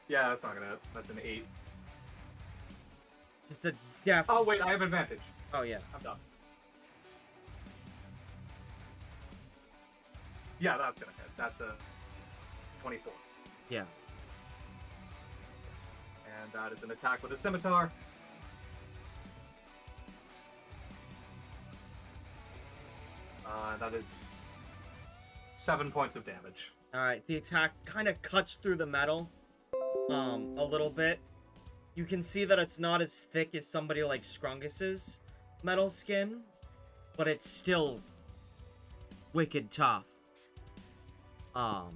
Yeah, that's not gonna. That's an 8. Just a deft. Oh wait, I have advantage. Oh yeah. I'm done. Yeah, that's gonna hit. That's a 24. Yeah. And that is an attack with a scimitar. That is 7 points of damage. Alright, the attack kind of cuts through the metal a little bit. You can see that it's not as thick as somebody like Scrungus's metal skin, but it's still wicked tough. And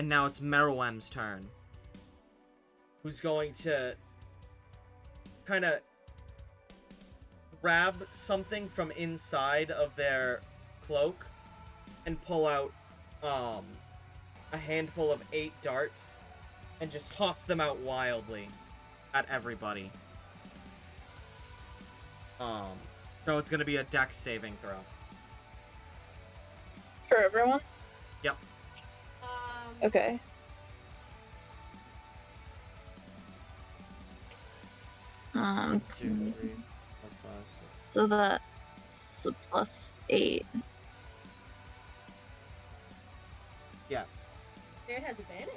now it's Meruem's turn, who's going to kind of grab something from inside of their cloak and pull out a handful of 8 darts and just toss them out wildly at everybody. So it's gonna be a dex saving throw. For everyone? Yep. Okay. Two, 3, 4, 5, 6. So that's plus 8. Yes. It has advantage.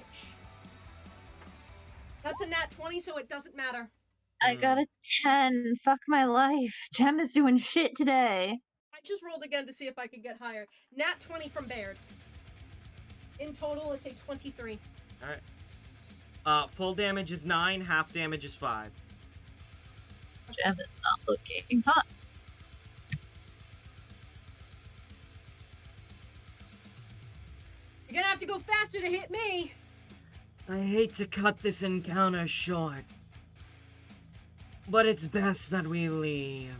That's a nat 20, so it doesn't matter. I got a 10. Fuck my life. Jem is doing shit today. I just rolled again to see if I could get higher. Nat 20 from Baird. In total, it's a 23. Alright. Full damage is 9, half damage is 5. Jem is not looking hot. You're gonna have to go faster to hit me! I hate to cut this encounter short, but it's best that we leave.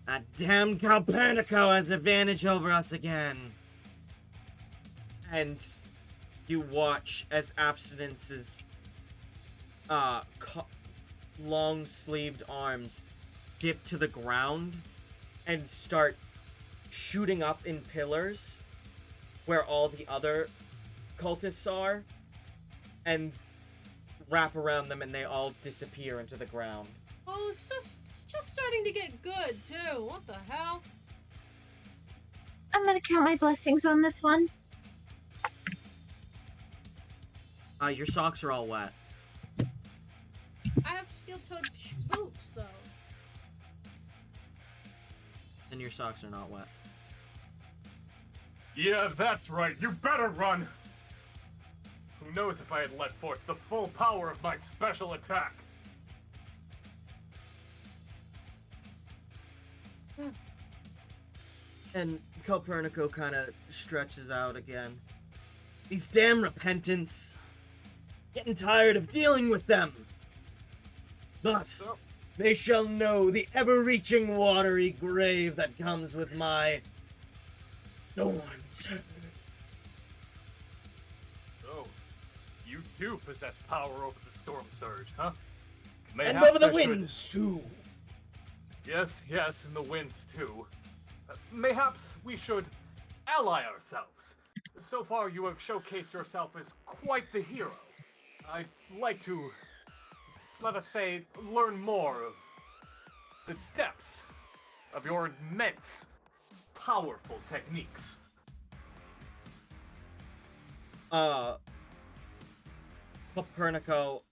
That damn Calpernico has advantage over us again. And you watch as Abstinence's long-sleeved arms dip to the ground and start shooting up in pillars where all the other cultists are, and wrap around them, and they all disappear into the ground. Oh, it's just starting to get good, too. What the hell? I'm gonna count my blessings on this one. Your socks are all wet. I have steel-toed boots, though. And your socks are not wet. Yeah, that's right. You better run! Who knows if I had let forth the full power of my special attack? And Calpernico kind of stretches out again. These damn repentants. Getting tired of dealing with them. But they shall know the ever-reaching watery grave that comes with my thorns. So, you too possess power over the storm surge, huh? And Mayhaps over the I should- winds, too. Yes, and the winds too. Mayhaps we should ally ourselves. so far you have showcased yourself as quite the hero. I'd like to, let us say, learn more of the depths of your immense, powerful techniques. Copernico,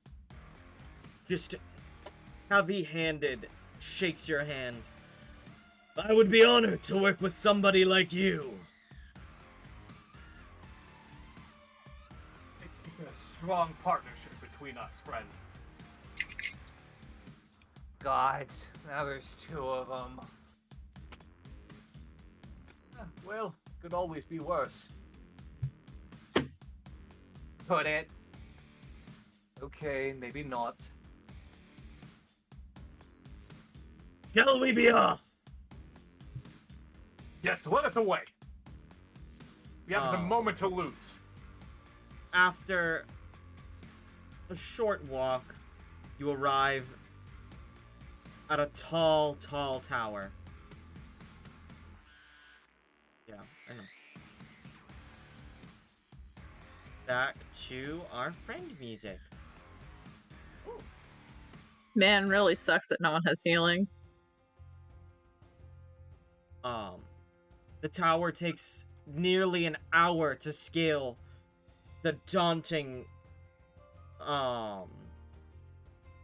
just heavy-handed, shakes your hand. I would be honored to work with somebody like you. It's a strong partnership between us, friend. Gods, now there's two of them. Well, could always be worse. Could it? Okay, maybe not. Shall we be off? Yes, let us away. We haven't a moment to lose. After a short walk, you arrive at a tall, tall tower. Yeah, I know. Back to our friend music. Man really sucks that no one has healing. The tower takes nearly an hour to scale the daunting,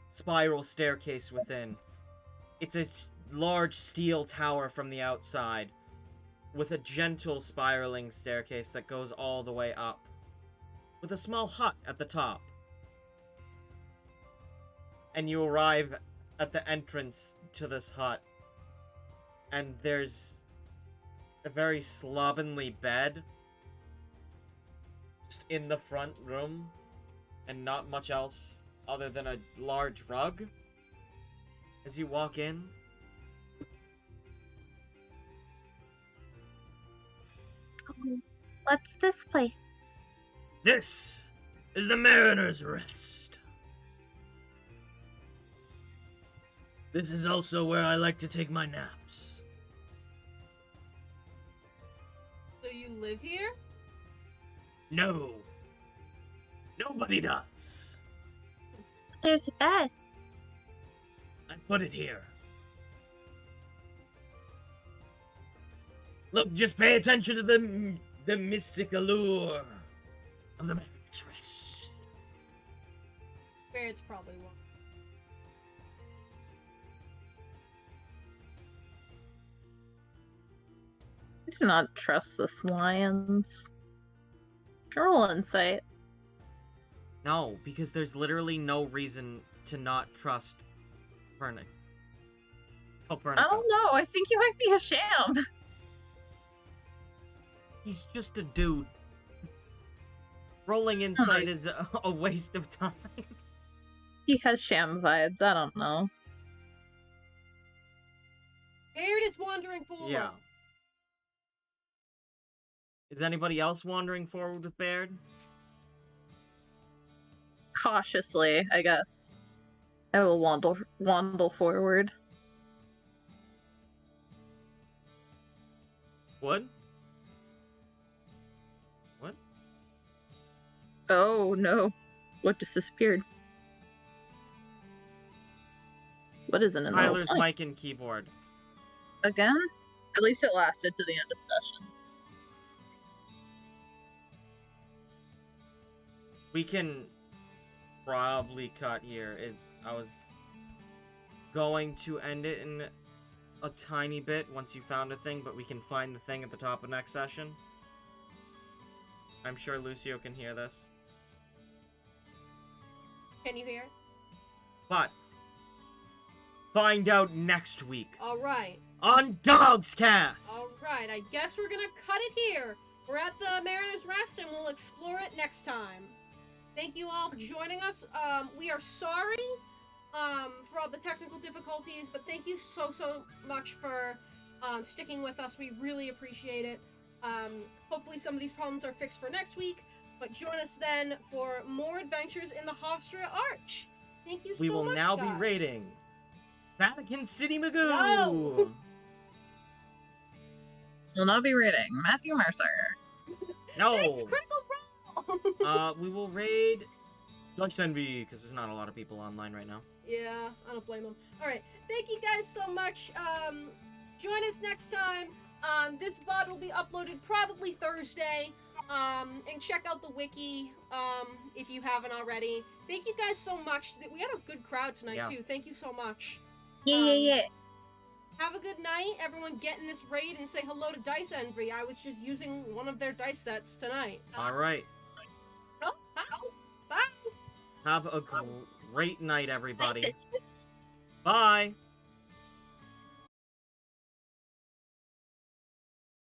spiral staircase within. It's a large steel tower from the outside, with a gentle spiraling staircase that goes all the way up, with a small hut at the top. And you arrive at the entrance to this hut, and there's a very slovenly bed just in the front room, and not much else other than a large rug. As you walk in, What's this place? this is the Mariner's Rest. This is also where I like to take my naps. So you live here? No. Nobody does. There's a bed. I put it here. Look, just pay attention to the mystic allure of the Mariner's Rest. Barrett's probably one. I do not trust this lions. Roll insight. No, because there's literally no reason to not trust Copernico. I don't know. I think you might be a sham. He's just a dude. Rolling insight is a waste of time. He has sham vibes. I don't know. Barrett is wandering forward. Yeah. Is anybody else wandering forward with Baird? Cautiously, I guess. I will waddle forward. What? What? Oh no. What just disappeared? What isn't in Tyler's the mic and keyboard. Again? At least it lasted to the end of session. We can probably cut here. I was going to end it in a tiny bit once you found a thing, but we can find the thing at the top of next session. I'm sure Lucio can hear this. Can you hear it? But find out next week Alright. on DoGsCast! Alright, I guess we're gonna cut it here. We're at the Mariner's Rest and we'll explore it next time. Thank you all for joining us. We are sorry for all the technical difficulties, but thank you so much for sticking with us. We really appreciate it. Hopefully some of these problems are fixed for next week, but join us then for more adventures in the Hofstra Arch. Thank you so much, We will now guys. be rating Vatican City Magoo! No! We'll now be reading Matthew Mercer. No. Thanks, critical roll. We will raid Dutch Envy because there's not a lot of people online right now. Yeah, I don't blame them. All right, thank you guys so much. Join us next time. This VOD will be uploaded probably Thursday. And check out the wiki if you haven't already. Thank you guys so much. We had a good crowd tonight too. Thank you so much. Yeah. Have a good night. Everyone get in this raid and say hello to Dice Envy. I was just using one of their dice sets tonight. All right. Oh, bye. Have a great night, everybody. Bye. Bye.